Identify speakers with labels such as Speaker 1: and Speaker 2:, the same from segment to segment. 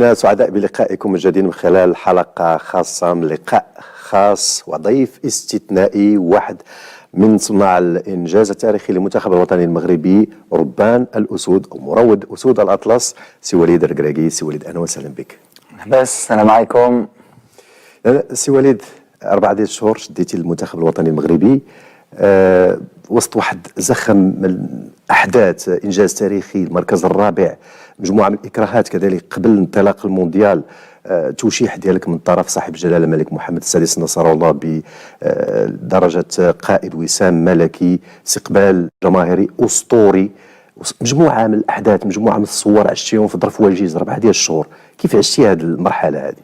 Speaker 1: سعداء بلقائكم من جديد من خلال حلقة خاصة من لقاء خاص وضيف استثنائي، واحد من صناع الإنجاز التاريخي للمنتخب الوطني المغربي، ربان الأسود أو مروض أسود الأطلس، سي وليد الركراكي. سي وليد، أهلا وسهلا بك.
Speaker 2: السلام عليكم.
Speaker 1: سي وليد، 4 شهور شديتي المنتخب الوطني المغربي وسط واحد زخم من احداث، انجاز تاريخي، المركز الرابع، مجموعه من الاكراهات كذلك قبل انطلاق المونديال، توشيح ديالك من طرف صاحب الجلاله الملك محمد السادس نصره الله بدرجه قائد وسام ملكي، استقبال جماهيري اسطوري، مجموعه من الاحداث، مجموعه من الصور عشتيهم في ظرف وجيز 4 الشهور. كيف عشتي هذه المرحله هذه؟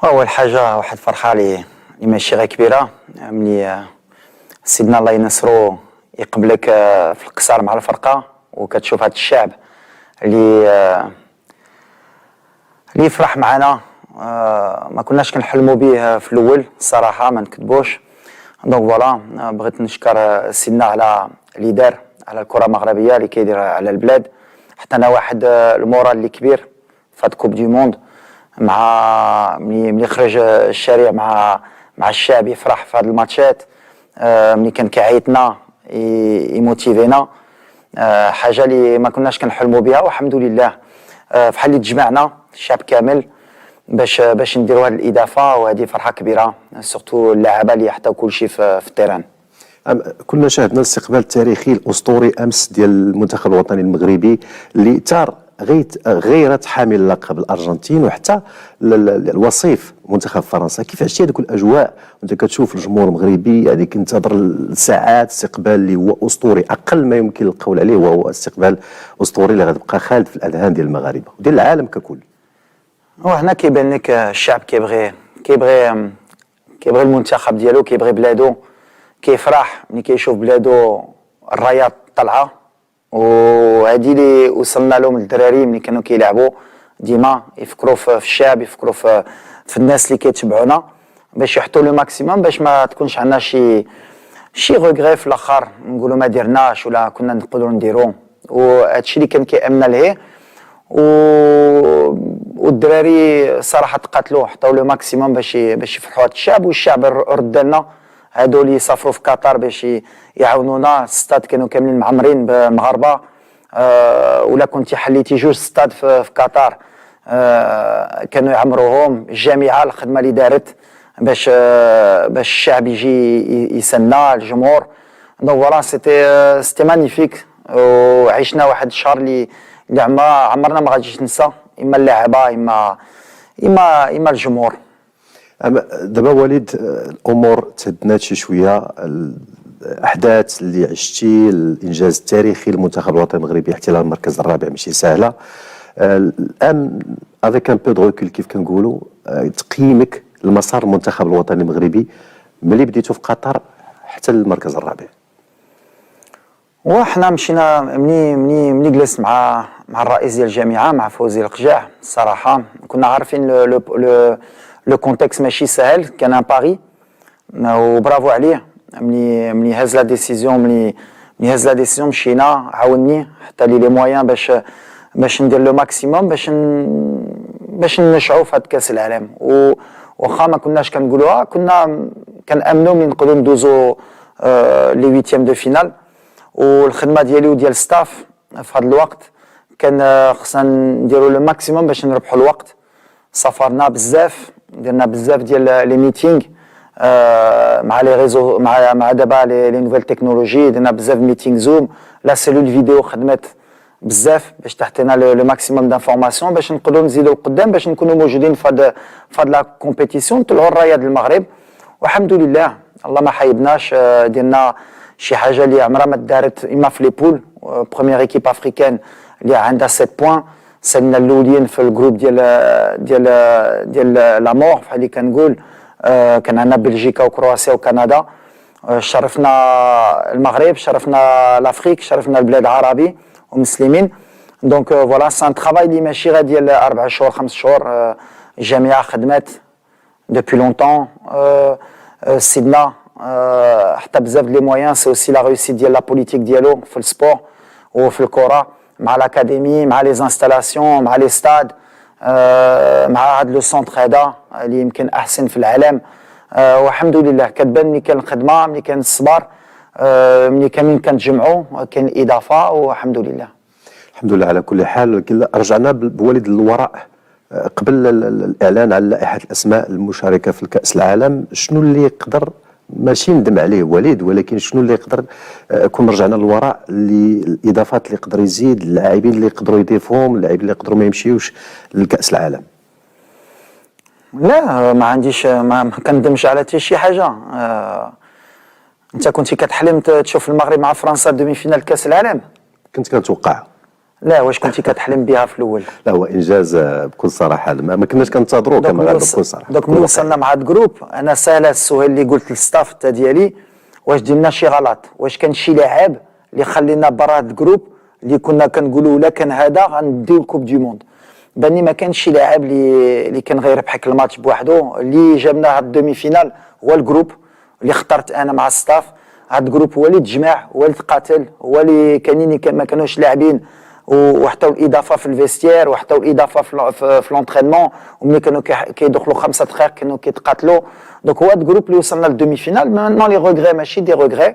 Speaker 2: اول حاجه واحد فرحه لي ماشي غير كبيره، ملي سيدنا الله ينصرو يقبلك في القصار مع الفرقه وكتشوف هذا الشعب اللي يفرح معنا. ما كناش كنحلموا به في الاول الصراحه، ما نكذبوش. دونك فوالا، بغيت نشكر سيدنا على اللي دار على الكره المغربيه، اللي كيدير على البلاد. حتى انا واحد المورال اللي كبير في هاد كوب دي موند، مع ملي خرج الشارع مع الشعب يفرح في هاد الماتشات، ملي كان كيعيطنا يموتيفينا، حاجه اللي ما كناش كنحلموا بها. والحمد لله بحال اللي تجمعنا الشعب كامل باش نديروا هذه الاضافه، وهذه فرحه كبيره، سورتو اللاعبه اللي حطاو كل شيء في التيران.
Speaker 1: كنا شاهدنا الاستقبال التاريخي الاسطوري امس ديال المنتخب الوطني المغربي اللي ثار غيرت حامل اللقب الارجنتين وحتى الوصيف منتخب فرنسا. كيف عشتي هذوك الاجواء وانت كتشوف الجمهور المغربي يعني كينتظر الساعات استقبال اللي هو اسطوري، اقل ما يمكن القول عليه وهو استقبال اسطوري اللي غتبقى خالد في الاذهان ديال المغاربه وديال العالم ككل؟
Speaker 2: وهنا كيبان لك الشعب كيبغي المنتخب ديالو، كيبغي بلادو، كيفرح ملي كيشوف بلادو الرايات طالعه. وهذه اللي وصلنا لهم الدراري ملي كانوا كيلعبوا، ديما يفكروا في الشعب، يفكروا في الناس اللي كيتبعونا، باش يحطوا لو ماكسيموم، باش ما تكونش عندنا شي غوغري في الاخر نقولوا ما درناش ولا كنا نقدروا نديروا. وهادشي اللي كان كيامنا ليه، والدراري صراحه تقاتلوا، حطوا لو ماكسيموم باش يفرحوا هذا الشعب. والشعب رد لنا هادو اللي يسافروا في قطر باش يعاونونا. الستاد كانوا كاملين معمرين بمغاربه، ولا كنتي حليتي 2 ستاد في قطر كانوا يعمروهم. الجامعه الخدمه اللي دارت باش الشعب يجي يسنى الجمهور. دونك فوالا، سيتي مانيفيك. وعشنا واحد الشهر اللي عمرنا ما غاديش ننسى، اما اللاعبه اما الجمهور.
Speaker 1: دابا وليد، الامور تهدنات شي شويه، الاحداث اللي عشتي، الانجاز التاريخي للمنتخب الوطني المغربي، احتلال المركز الرابع ماشي سهله. الان افيك ان بو دو ريكول كيف كنقولوا، تقييمك لمسار المنتخب الوطني المغربي ملي بديتو في قطر حتى للمركز الرابع؟
Speaker 2: وحنا مشينا ملي جلست مع الرئيس ديال الجامعه، مع فوزي القجاع. الصراحه كنا عارفين لو كونتكست ماشي سهل، كان ان باري، وبرافو عليه. ملي هز لا ديسيزيون مشينا، عاوني حتى لي مويان باش ندير لو ماكسيموم باش نشعوا في هاد كاس العالم. واخا ما كناش كنقولوها، كنا كنامنوا ملي نقدروا ندوزو لي ويتيام دو فينال. والخدمه ديالي وديال الستاف في هذا الوقت كان خصنا نديروا لو ماكسيموم باش نربحوا الوقت. سافرنا بزاف، درنا بزاف ديال لي ميتينغ مع لي ريزو، مع دابا لي نوفيل تكنولوجي، درنا بزاف ميتينغ زوم. لا سيلول فيديو خدمت بزاف باش تحطينا لو ماكسيموم دانفورماسيون باش نقدروا نزيدوا قدام، باش نكونوا موجودين في هاد لا كومبيتيسيون، نطلعوا الرايه ديال المغرب. والحمد لله الله ما حيبناش. درنا شي حاجه اللي عمرها ما دارت، اما في لي بول، بروميير ايكيب افريكان اللي عندها 7 بوان، سالنا الاولين في الجروب ديال لامور بحال اللي كنقول. كان عندنا بلجيكا وكرواسيا وكندا. شرفنا المغرب، شرفنا لافريك، شرفنا البلاد العربي ومسلمين. دونك فوالا، سان ترافاي اللي ماشي غير ديال 4 شهور 5 شهور. الجامعه خدمت دوبوي لونطون. سيدنا حتى بزاف لي مويان، سي اوسي لا ريوسيت ديال لا بوليتيك ديالو في السبور وفي الكره. مع الاكاديمي مع لي انستالاسيون مع لي ستاد مع هذا لو سونتر هذا اللي يمكن احسن في العالم. والحمد لله كتبان ملي كان الخدمه ملي كان الصبر ملي كاملين كنتجمعوا كاين الاضافه والحمد لله.
Speaker 1: الحمد لله على كل حال. ولكن رجعنا بوالد للوراء قبل الاعلان على لائحه الاسماء المشاركه في كاس العالم، شنو اللي يقدر ماشي ندم عليه وليد، ولكن شنو اللي يقدر كون رجعنا للوراء الاضافات اللي يقدر يزيد، اللاعبين اللي يقدروا يضيفوهم، اللاعبين اللي يقدروا ما يمشيوش لكاس العالم؟
Speaker 2: لا ما عنديش ما كندمش على حتى شي حاجه. انت كنتي كتحلم تشوف المغرب مع فرنسا دومي فينال كاس العالم؟
Speaker 1: كنت كنتوقع.
Speaker 2: لا واش كنتي كتحلم بها في الاول؟
Speaker 1: لا هو انجاز بكل صراحه، ما كناش كنتظروه كما غادي بكل صراحه.
Speaker 2: دوك ملي وصلنا مع هاد الجروب انا ساهله السؤال اللي قلت للستاف تا ديالي، واش درنا شي غلط؟ واش كان شي لاعب اللي خلينا برا هاد الجروب اللي كنا كنقولوا لا كان هذا غنديو الكوب دي موند؟ باني ما كانش شي لاعب اللي كان غيربحك الماتش بوحدو. اللي جابنا هاد الدومي فينال هو الجروب اللي اخترت انا مع الستاف. هاد الجروب هو اللي تجمع، هو اللي تقاتل، هو اللي كاينين ما كانوش لاعبين وحتى الاضافه في الفيستير وحتى الاضافه في لونترينمون، وملي كانوا كيدخلوا 5 دقائق كانوا كيتقاتلوا. دونك هو هاد الجروب اللي وصلنا للدومي فينال. مانون لي روغري ماشي دي روغري،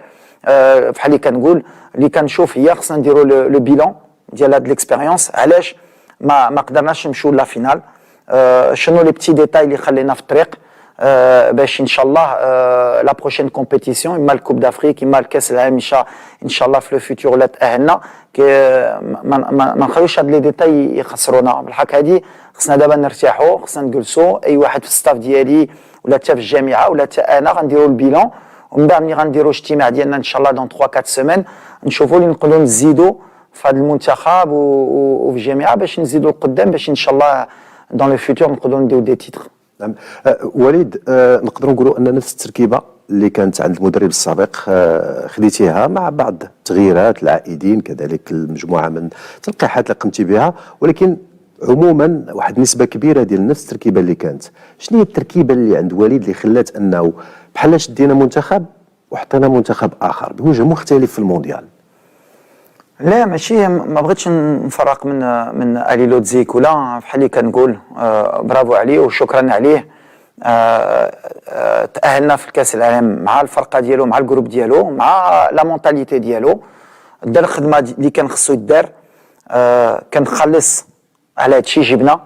Speaker 2: بحال اللي كنقول اللي كنشوف هي خصنا نديروا لو بيلون ديال هاد ليكسبيريونس. علاش ما قدرناش نمشيو لا فينال؟ شنو لي بتي ديتاي اللي خلينا في الطريق باش ان شاء الله لا بروشين كومبيتيسيون اما الكوب دافريك اما الكاس العالم ان شاء الله في لو فيتور ولا تاهلنا ما نخليوش هاد لي ديتاي يخسرونا. بالحق هادي خصنا دابا نرتاحوا، خصنا نجلسوا اي واحد في الستاف ديالي ولا حتى في الجامعه ولا حتى انا غنديروا البيلون، ومن بعد ملي غنديروا اجتماع ديالنا ان شاء الله دون 3 4 سيمين نشوفوا اللي نقدروا نزيدوا في هذا المنتخب وفي الجامعه باش نزيدوا القدام باش ان شاء الله دون لو فيتور نقدروا نديروا دي تيتر.
Speaker 1: نعم. وليد نقدروا نقولوا ان نفس التركيبه اللي كانت عند المدرب السابق خديتيها مع بعض التغييرات، العائدين كذلك المجموعه من التلقيحات اللي قمتي بها، ولكن عموما واحد نسبه كبيره ديال نفس التركيبه اللي كانت. شنو هي التركيبه اللي عند وليد اللي خلات انه بحال شدينا منتخب وحطينا منتخب اخر بوجه مختلف في المونديال؟
Speaker 2: لا ماشي ما بغيتش نفرق من الي لوتزيك ولا بحال اللي كنقول برافو عليه وشكرا عليه. تأهلنا في الكاس العالم مع الفرقه ديالو مع الجروب ديالو مع لا مونتاليتي ديالو، دار الخدمه اللي كان خصو يدار. كان خلص على هادشي جبنا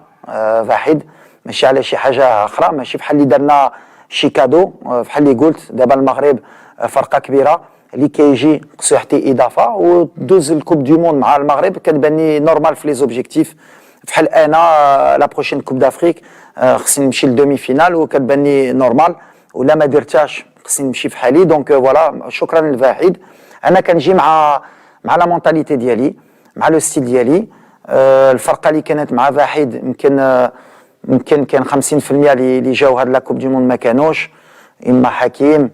Speaker 2: واحد ماشي على شي حاجه اخرى، ماشي بحال اللي درنا شي كادو. بحال اللي قلت دابا المغرب فرقه كبيره اللي كيجي خصو يعطي اضافه ودوز الكوب دي موند مع المغرب كتباني نورمال في لي زوبجيكتيف. بحال انا لا بروشين كوب دافريك خصني نمشي للدومي فينال وكتباني نورمال، ولا ما درتهاش خصني نمشي في حالي. دونك فوالا شكرا للفاحد. انا كنجي مع لا مونتاليتي ديالي مع لو ستيل ديالي. الفرقه اللي كانت مع واحد يمكن كان 50% اللي جاو هاد لا كوب دي موند ما كانوش، اما حكيم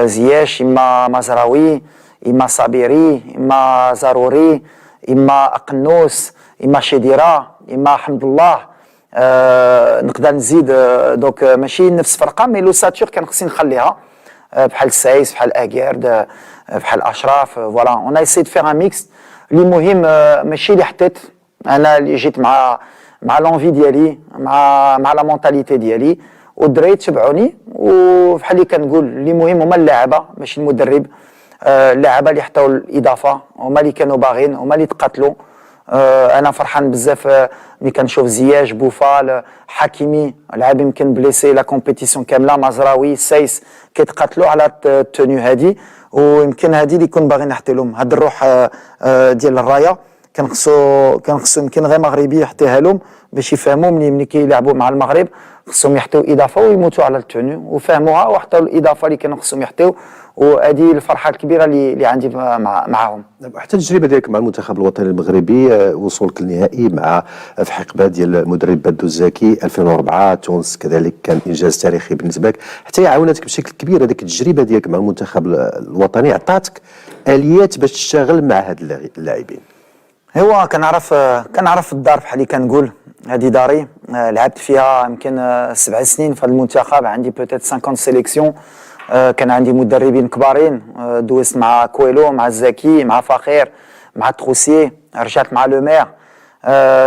Speaker 2: زياش اما مزراوي اما صابيري اما زاروري اما اقنوس اما شديره اما حمد الله. نقدر نزيد دوك ماشي نفس فرقه مي لو ساتور كان خصني نخليها بحال السايس بحال اكيرد بحال اشراف. فوالا اون ايسي دو فيغ ان ميكس. اللي مهم ماشي اللي حطيت انا اللي جيت مع لونفي ديالي مع لا مونتاليتي ديالي والدراري تبعوني. وبحال اللي كنقول اللي مهم هما اللاعبه ماشي المدرب. اللاعبه اللي حطاو الاضافه هما اللي كانوا باغيين هما اللي تقاتلوا. انا فرحان بزاف ملي كنشوف زياج بوفال حكيمي لعب يمكن بليسي لا كومبيتيسيون كامله، مزراوي سايس كيتقاتلوا على التونيو هادي. ويمكن هادي اللي كون باغي نحطي لهم هاد الروح ديال الرايه. كان خصو يمكن غير مغربي يحطيها لهم باش يفهموا ملي كيلعبوا مع المغرب خصهم يحطيو اضافه ويموتوا على التونيو، وفهموها وحطوا الاضافه اللي كانوا خصهم يحطيو. وهذه الفرحه الكبيره اللي عندي معاهم.
Speaker 1: حتى التجربه ديالك مع المنتخب الوطني المغربي، وصولك للنهائي مع في حقبه ديال المدرب بدو الزكي 2004 تونس كذلك كان انجاز تاريخي بالنسبه لك، حتى هي عاونتك بشكل كبير. هذيك التجربه ديالك مع المنتخب الوطني عطاتك اليات باش تشتغل مع هاد اللاعبين.
Speaker 2: هو كنعرف الدار بحال اللي كنقول هذه داري. لعبت فيها يمكن 7 سنين في هذا المنتخب، عندي بوتيت 50 سيليكسيون. كان عندي مدربين كبارين دوزت مع كويلو مع الزكي مع فخير مع تروسيي رجعت مع لو مير،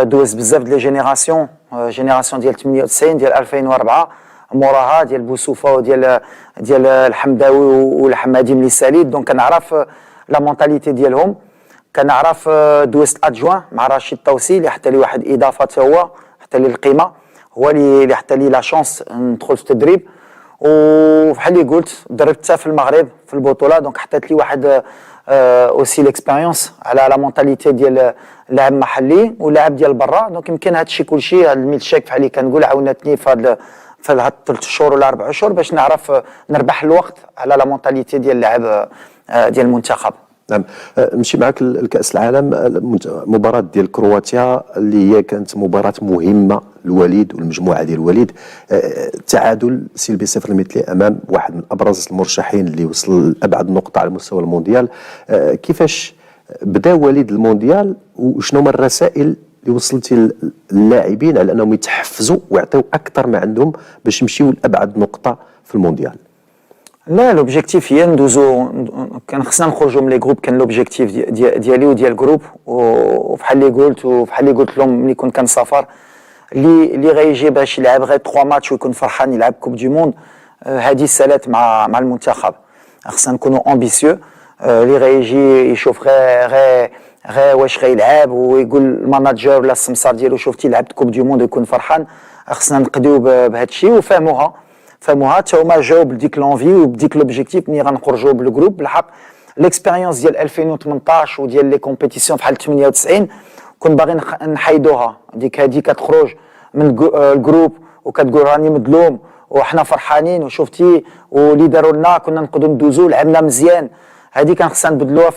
Speaker 2: دوزت بزاف ديال جينيراسيون، جينيراسيون ديال 98 ديال 2004 موراها ديال بوسوفه ديال الحمداوي والحمادي ملي ساليت. دونك كنعرف لا مونتاليتي ديالهم، كنعرف دوزت ادجوان مع رشيد طوسي اللي حتى لي واحد اضافه حتى هو، حتى لي القيمه، هو اللي حتى لي لا شونس ندخل في التدريب. وبحال اللي قلت دربت حتى في المغرب في البطوله، دونك حطيت لي واحد اوسي ليكسبيريونس على لا مونتاليتي ديال لاعب محلي ولاعب ديال برا. دونك يمكن هادشي كلشي، هاد الميلشيك بحال اللي كنقول عاونتني في هاد 3 شهور ولا 4 شهور باش نعرف نربح الوقت على لا مونتاليتي ديال اللاعب ديال المنتخب.
Speaker 1: نعم. نمشي معك لكأس العالم، مباراة ديال كرواتيا اللي هي كانت مباراة مهمة للوليد والمجموعة ديال الوليد، تعادل سلبي 0-0 أمام واحد من أبرز المرشحين اللي وصل لأبعد نقطة على مستوى المونديال. كيفاش بدا وليد المونديال وشنو هما الرسائل اللي وصلتي للاعبين على أنهم يتحفزوا ويعطيو أكثر ما عندهم باش يمشيو لأبعد نقطة في المونديال؟
Speaker 2: لا لوبجيكتيف هي ندوزو، كان خصنا نخرجوا من لي جروب، كان لوبجيكتيف ديالي وديال الجروب. وبحال اللي قلت لهم ملي كنت كنسافر، اللي غيجي باش يلعب غير 3 ماتش ويكون فرحان يلعب كوب دي موند، هذه السالات مع المنتخب. خصنا نكونوا امبيسيو، اللي غيجي يشوف غير واش غيلعب ويقول الماناجر ولا السمسار ديالو شفتي لعبت كوب دي موند ويكون فرحان. خصنا نقضيو بهذا الشيء وفهموها حتى هما جاوا بديك لونفي وبديك لوبجيكتيف ملي غنخرجوا بالجروب. بالحق ليكسبيريونس ديال 2018 وديال لي كومبيتيسيون بحال 98 كنت باغي نحيدوها. هذه كتخرج من الجروب وكتقول راني مظلوم وحنا فرحانين وشفتي واللي داروا لنا كنا نقدروا ندوزو لعبنا مزيان. هذه كان خصنا نبدلوها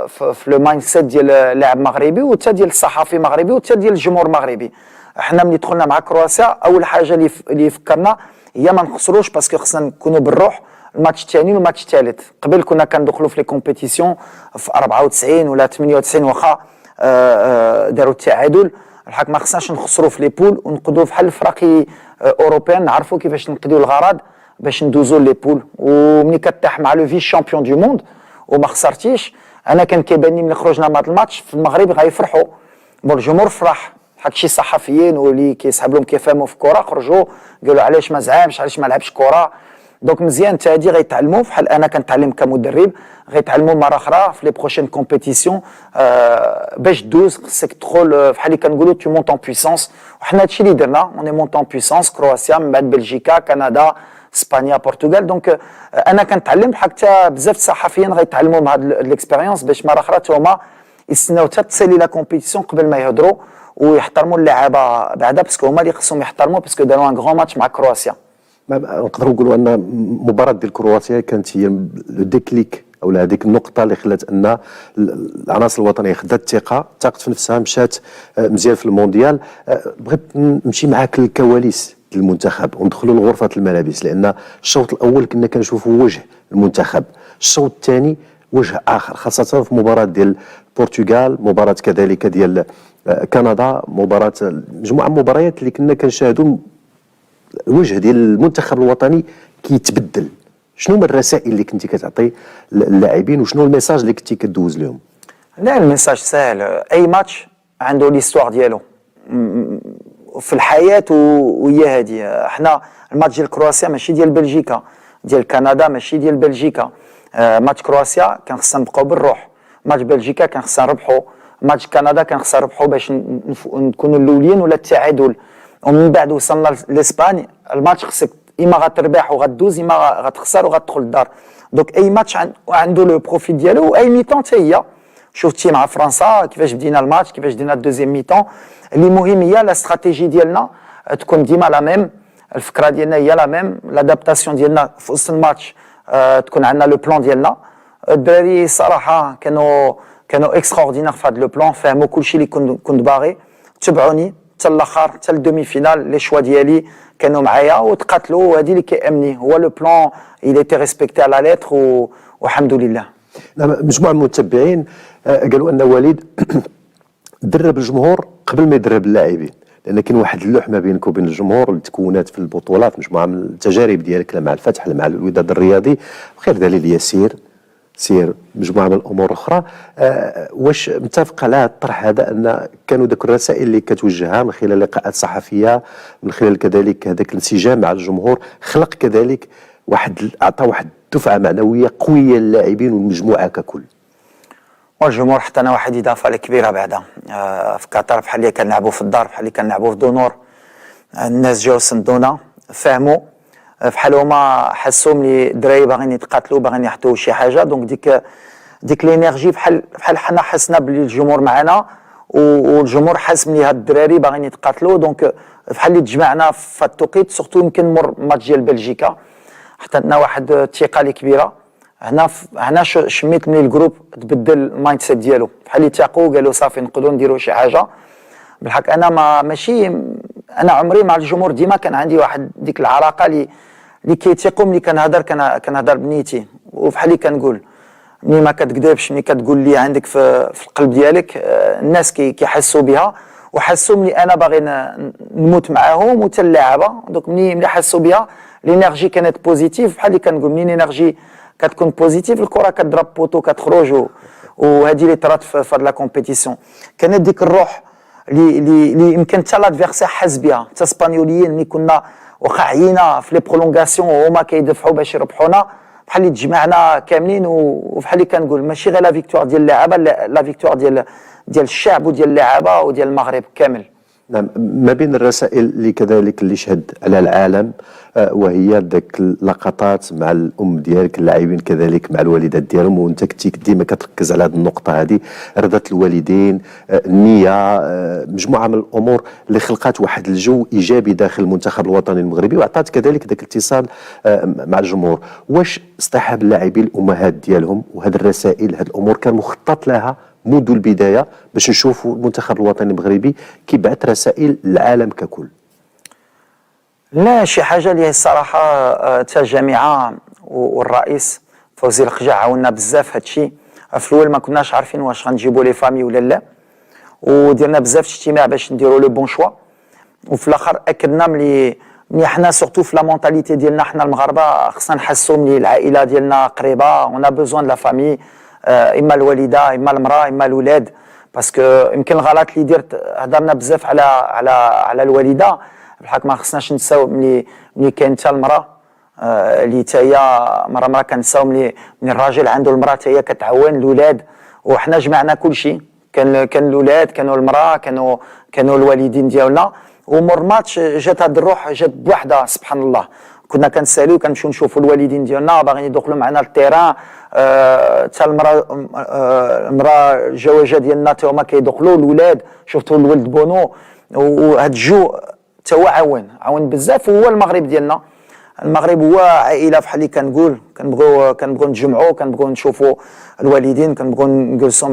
Speaker 2: في لو مايند سيت ديال اللاعب مغربي وحتى ديال الصحفي مغربي وحتى ديال الجمهور المغربي. حنا ملي دخلنا مع كرواتيا اول حاجه اللي فكرنا هي ما نخسروش، باسكو خصنا نكونوا بالروح الماتش الثاني والماتش الثالث. قبل كنا كندخلوا في لي كومبيتيسيون في 94 ولا 98 واخا داروا التعادل. الحق ما خصناش نخسروا في لي بول ونقدروا بحال الفرق اوروبيان نعرفوا كيفاش نقضيو الغرض باش ندوزوا لي بول. وملي كتاح مع لو فيس شامبيون دو موند وما خسرتيش، انا كان كيبان ملي خرجنا من هذا الماتش في المغرب غيفرحوا الجمهور فرح. حق شي صحفيين واللي كيسحب لهم كيفهموا في الكره خرجوا قالوا علاش ما زعامش، علاش ما لعبش كره. دونك مزيان حتى هادي غيتعلموا بحال انا كنتعلم كمدرب، غيتعلموا مره اخرى في لي بروشين كومبيتيسيون. باش دوز خصك تدخل بحال اللي كنقولوا تو مونت ان بويسونس. وحنا هادشي اللي درنا، اوني مونت ان بويسونس. كرواتيا من بعد بلجيكا كندا اسبانيا برتغال. دونك انا كنتعلم بحال حتى بزاف الصحفيين غيتعلموا مع هاد ليكسبيريونس باش مره اخرى حتى هما يستناو حتى تسالي لا كومبيتيسيون قبل ما يهضروا ويحترموا اللعابه بعدا، باسكو هما اللي خصهم يحترموا باسكو داروا ان غران ماتش مع كرواتيا.
Speaker 1: نقدروا نقولوا ان مباراه ديال كرواتيا كانت هي لو ديكليك او هذيك النقطه اللي خلات ان العناصر الوطنيه خدات الثقه، ثقت في نفسها، مشات مزيان في المونديال. بغيت نمشي معاك للكواليس المنتخب وندخلوا لغرفه الملابس، لان الشوط الاول كنا كنشوفوا وجه المنتخب، الشوط الثاني وجه اخر، خاصه في مباراه ديال البرتغال، مباراه كذلك ديال كندا، مباراه مجموعه مباريات اللي كنا كنشاهدوا الوجه ديال المنتخب الوطني كيتبدل. شنو هما الرسائل اللي كنتي كتعطي للاعبين وشنو الميساج اللي كنتي كدوز لهم؟
Speaker 2: لا الميساج سهل، اي ماتش عنده ليستوار ديالو في الحياه وهي هذه. حنا الماتش ديال كرواتيا ماشي ديال بلجيكا، ديال كندا ماشي ديال بلجيكا. ماتش كرواتيا كان خصنا نبقاو بالروح، ماتش بلجيكا كان خصنا نربحوا، ماتش كندا كان خصنا نربحوا باش نكونوا الاولين ولا التعادل. ومن بعد وصلنا لاسبانيا، الماتش خصك اما غتربح وغدوز اما غتخسر وغتدخل الدار. دونك اي ماتش عنده لو بروفيت ديالو، واي ميطون حتى هي. شفتي مع فرنسا كيفاش بدينا الماتش، كيفاش دينا الدوزيام ميطون. اللي مهم هي لا استراتيجي ديالنا تكون ديما لا ميم، الفكره ديالنا هي لا ميم، لادابتاسيون ديالنا في وسط الماتش تكون عندنا لو بلان ديالنا. الدراري صراحه كانوا اكستراوردينير في هذا لو بلان، فهموا كلشي اللي كنت باغي، تبعوني حتى الاخر حتى الدومي فينال. لي شوا ديالي كانوا معايا وتقاتلوا، وهذه اللي كيامني هو لو بلان il était respecté à la lettre والحمد لله.
Speaker 1: مجموعه من المتبعين قالوا ان وليد درب الجمهور قبل ما يدرب اللاعبين، لان كاين واحد اللوح ما بينك وبين الجمهور اللي تكونات في البطولات، مجموعه من التجارب ديالك لا مع الفتح لا مع الوداد الرياضي وغير دليل يسير سير مجموعه من الامور الاخرى. واش متفق على الطرح هذا ان كانوا ذاك الرسائل اللي كتوجهها من خلال لقاءات صحفيه، من خلال كذلك هذاك الانسجام مع الجمهور، خلق كذلك اعطى واحد دفعه معنويه قويه للاعبين والمجموعه ككل؟
Speaker 2: والجمهور حتى انا واحد اضافه كبيره بعدا في قطر، بحال اللي كنلعبوا في الدار، بحال اللي كنلعبوا في دونور. الناس جاو سندونا، فهموا، بحال هما حسوا ملي الدراري باغيين يتقاتلوا، باغيين يحطوا شي حاجه. دونك ديك لينيرجي بحال حنا حسنا بلي الجمهور معنا، والجمهور حس ملي هاد الدراري باغيين يتقاتلوا. دونك بحال اللي تجمعنا في التوقيت، سورتو يمكن مور ماتش ديال بلجيكا، حتى عندنا واحد الثقه اللي كبيره. هنا شميت ملي الجروب تبدل المايند سيت ديالو، بحال اللي تاقوا قالوا صافي نقدروا نديروا شي حاجه. بالحق انا ماشي انا عمري مع الجمهور ديما كان عندي واحد ديك العلاقه اللي كيتيقوا ملي كنهضر بنيتي، وبحال اللي كنقول ملي ما كتكذبش، ملي كتقول لي عندك في القلب ديالك، الناس كيحسوا بها، وحسوا ملي انا باغي نموت معاهم وتا اللعابه. دونك ملي حسوا بها لينيرجي كانت بوزيتيف، بحال اللي كنقول ملي لينيرجي كتكون بوزيتيف الكره كتضرب بوطو كتخرج، وهذه اللي طرات في هاد لا كومبيتيسيون. كانت ديك الروح اللي يمكن حتى لادفيرسير حس بها، حتى اسبانيوليين اللي كنا واخا عيينا في لي برولونغاسيون وهما كيدفعوا باش يربحونا، بحال اللي تجمعنا كاملين. وبحال اللي كنقول ماشي غير لا فيكتوار ديال اللعابه، لا فيكتوار ديال الشعب وديال اللعابه وديال المغرب كامل.
Speaker 1: نعم. ما بين الرسائل اللي كذلك اللي شهد على العالم، وهي ذاك اللقطات مع الام ديالك، اللاعبين كذلك مع الوالدات ديالهم، وانت كنتي ديما كتركز على هذه النقطه هذه، رضا الوالدين، النيه، مجموعه من الامور اللي خلقات واحد الجو ايجابي داخل المنتخب الوطني المغربي، وعطات كذلك ذاك الاتصال مع الجمهور. واش اصطحاب اللاعبين الامهات ديالهم وهذه الرسائل، هذه الامور كان مخطط لها منذ البدايه باش نشوفوا المنتخب الوطني المغربي كيبعث رسائل للعالم ككل؟
Speaker 2: لا، شي حاجه اللي الصراحه تا الجامعه والرئيس فوزي القجع عاوننا بزاف هادشي. في الاول ما كناش عارفين واش غنجيبوا لي فامي ولا لا، وديرنا بزاف اجتماع باش نديروا لو بون شوا. وفي الاخر اكدنا ملي حنا سورتو في لا مونتاليتي ديالنا حنا المغاربه، خصنا نحسوا ملي العائله ديالنا قريبه، اون بوزوان لا فامي، اما الوالده اما المراه اما الاولاد. باسكو يمكن الغلط اللي درت، هضرنا بزاف على الوالده، بالحق ما خصناش نساو ملي كاين حتى المراه اللي حتى هي مره كنساو ملي الراجل عنده المراه حتى هي كتعاون الاولاد. وحنا جمعنا كل شيء، كان الاولاد، كانوا المراه، كانوا الوالدين ديالنا. ومور ماتش جات هاد الروح، جات بوحدها سبحان الله. كنا كنساليو كنمشيو نشوفوا الوالدين ديالنا باغيين يدخلوا معنا للتيران، حتى المراه الجواجه ديالنا حتى هما كيدخلوا، الاولاد شفتوا الولد بونو. وهاد الجو حتى هو عاون بزاف. وهو المغرب ديالنا، المغرب هو عائله، بحال اللي كنقول كنبغيو نتجمعوا، كنبغيو نشوفوا الوالدين، كنبغيو نجلسوا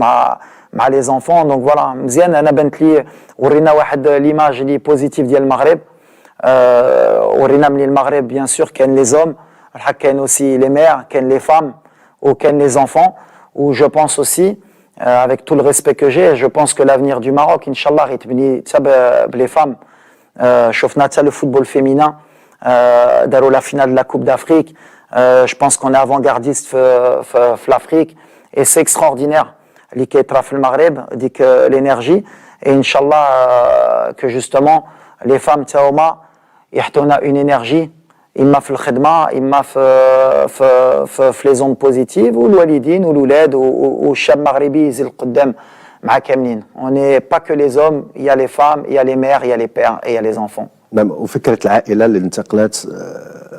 Speaker 2: مع لي زونفون. دونك فوالا مزيان. انا بانت لي ورينا واحد ليماج لي بوزيتيف ديال المغرب. ورينا ملي المغرب بيان سور كاين لي زوم، الحق كاين اوسي لي مير، كاين لي فام وكاين لي زونفون. و جو بونس اوسي avec tout le respect que j'ai, je pense que l'avenir du Maroc inchallah غيتبني حتى بلي فام. شفنا حتى لو فوتبول فيمينا، داروا لا فينال de la Coupe d'Afrique. Je pense qu'on est avant-gardiste في l'Afrique et c'est extraordinaire اللي كيطرا في المغرب، ديك l'énergie. et inchallah que justement les femmes حتى هما يحطونا une énergie، اما في الخدمه اما في لي زون بوزيتيف. والوالدين والاولاد والشاب المغربي يزيد القدام مع كاملين. on n'est pas que les hommes, il y a les femmes, il y a les mères, il y a les pères et il y a les enfants.
Speaker 1: نعم. وفكره العائله اللي انتقلت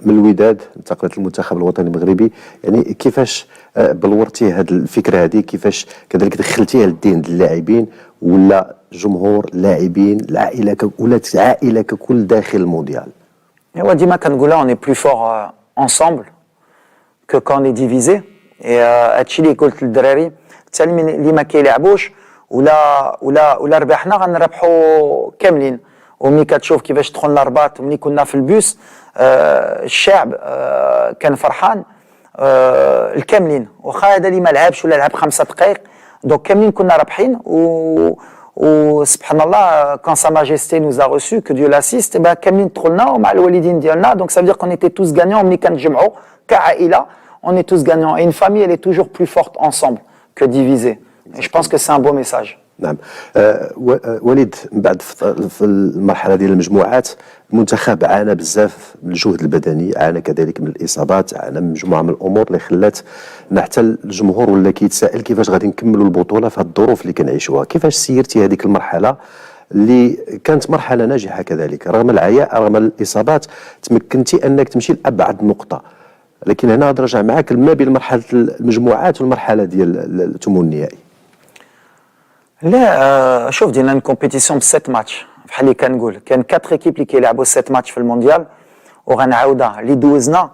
Speaker 1: من الوداد، انتقلت للمنتخب الوطني المغربي، يعني كيفاش بلورتي هذه الفكره هذه، كيفاش كذلك دخلتيها للذهن ديال اللاعبين ولا جمهور اللاعبين، العائله ولات عائله ككل داخل المونديال؟
Speaker 2: ايوا ديما كنقولها on est plus fort ensemble que quand on est divisé. هادشي اللي قلت للدراري، حتى اللي ما كيلعبوش ولا ربحنا غنربحوا كاملين. وملي كتشوف كيفاش دخلنا الرباط، وملي كنا في البوس الشعب كان فرحان الكاملين، واخا هذا اللي ما لعبش ولا لعب 5 دقائق. دونك كاملين كنا رابحين. وسبحان الله quand Sa Majesté nous a reçus, que Dieu l'assiste, كاملين دخلنا ومع الوالدين ديالنا. دونك ça veut dire qu'on était tous gagnants. ملي كنتجمعوا كعائله on est tous gagnants. Et une famille, elle est toujours plus forte ensemble que divisée. Et je pense que c'est un beau message.
Speaker 1: نعم. وليد، من بعد في المرحله ديال المجموعات المنتخب عانى بزاف من الجهد البدني، عانى كذلك من الاصابات، عانى من مجموعه من الامور اللي خلات ان حتى الجمهور ولا كيتسائل كيفاش غادي نكملوا البطوله في هذه الظروف اللي كنعيشوها. كيفاش سيرتي هذيك المرحله اللي كانت مرحله ناجحه كذلك، رغم العياء رغم الاصابات تمكنتي انك تمشي لابعد نقطه، لكن هنا غادي نرجع معاك ما بين مرحله المجموعات والمرحله ديال الثمن النهائي.
Speaker 2: لا شوف، دينا une compétition ب 7 ماتش بحال اللي كنقول، كان 4 ايكيب اللي كيلعبوا 7 ماتش في المونديال، وغنعاودها اللي دوزنا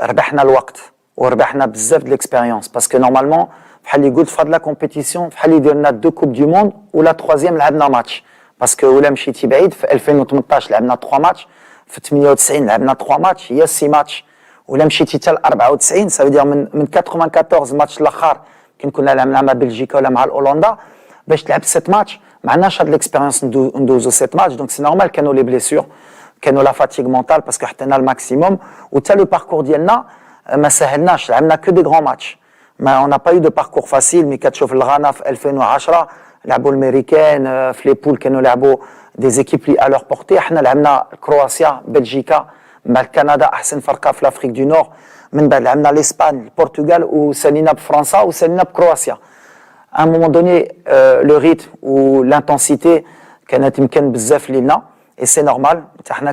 Speaker 2: ربحنا الوقت وربحنا بزاف د ليكسبيريونس، باسكو نورمالمون بحال اللي قلت في هاد لا كومبيتيسيون بحال اللي درنا 2 كوب دي موند ولا 3 لعبنا ماتش، باسكو ولا مشيتي بعيد في 2018 لعبنا 3 ماتش، في 98 لعبنا 3 ماتش، هي 6 ماتش، ولا مشيتي حتى ل 94 سا فيدير من 94 ماتش الاخر كي كنا لعبنا مع بلجيكا ولا مع هولندا باش تلعب 7 ماتش، ما عندناش هاد ليكسبيريونس ندوزو 7 ماتش. دونك سي نورمال كانوا لي بليسيور، كانوا لا فاتيغ مونتال باسكو حطينا الماكسيموم، وتا لو باركور ديالنا ما سهلناش، لعبنا كو دي غران ماتش، ما اون با يو دو باركور فاسيل. مي كتشوف الغانا في 2010 لعبوا الميريكان، في لي بول كانوا لعبوا دي زيكيب لي الور بورتي، حنا لعبنا كرواتيا بلجيكا مع كندا احسن فرقه في لافريك دو نور، من بعد لعبنا لاسبان البرتغال وسالينا بفرنسا وسالينا بكرواتيا. À un moment donné, le rythme ou l'intensité كانت يمكن بزاف لينا et c'est normal. حنا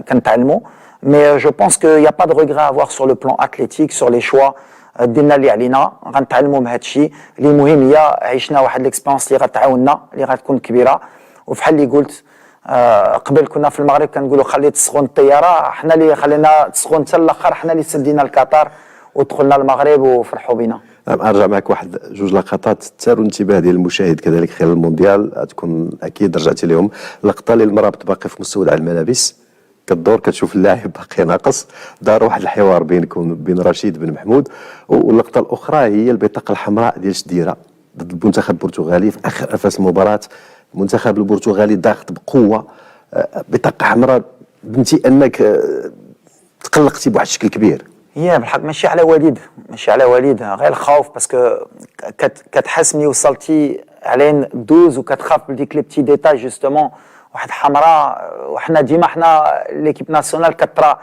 Speaker 2: كنتعلموا. Mais je pense qu'il n'y a pas de regret à avoir sur le plan athlétique, sur les choix. درنا اللي علينا، غنتعلموا من هذا الشيء. اللي مهم هي عشنا واحد الاكسبيريونس اللي غتعاوننا، اللي غتكون كبيره. وفحال اللي قلت قبل كنا في المغرب كنقولوا خلي تسخن الطياره، حنا اللي خلينا تسخن حتى الاخر، حنا اللي سدينا القطار ودخلنا المغرب وفرحوا بنا.
Speaker 1: ارجع معك واحد جوج لقطات تثاروا الانتباه ديال المشاهد كذلك خلال المونديال، تكون اكيد رجعتي لهم. لقطه اللي المرابط باقي في مستود على الملابس، كدور كتشوف اللاعب باقي ناقص، دار واحد الحوار بينكم وبين رشيد بن محمود. واللقطه الاخرى هي البطاقه الحمراء ديال شديره ضد المنتخب البرتغالي في اخر انفاس المباراه، المنتخب البرتغالي ضاغط بقوه، بطاقه حمراء، بنتي انك تقلقتي بواحد الشكل كبير.
Speaker 2: هي بالحق ماشي على وليد، ماشي على وليد، غير الخوف باسكو كتحس ملي وصلتي علين دوز وكتخاف بديك لي بتي ديتاي جوستومون، واحد حمراء. وحنا ديما حنا ليكيب ناسيونال كترى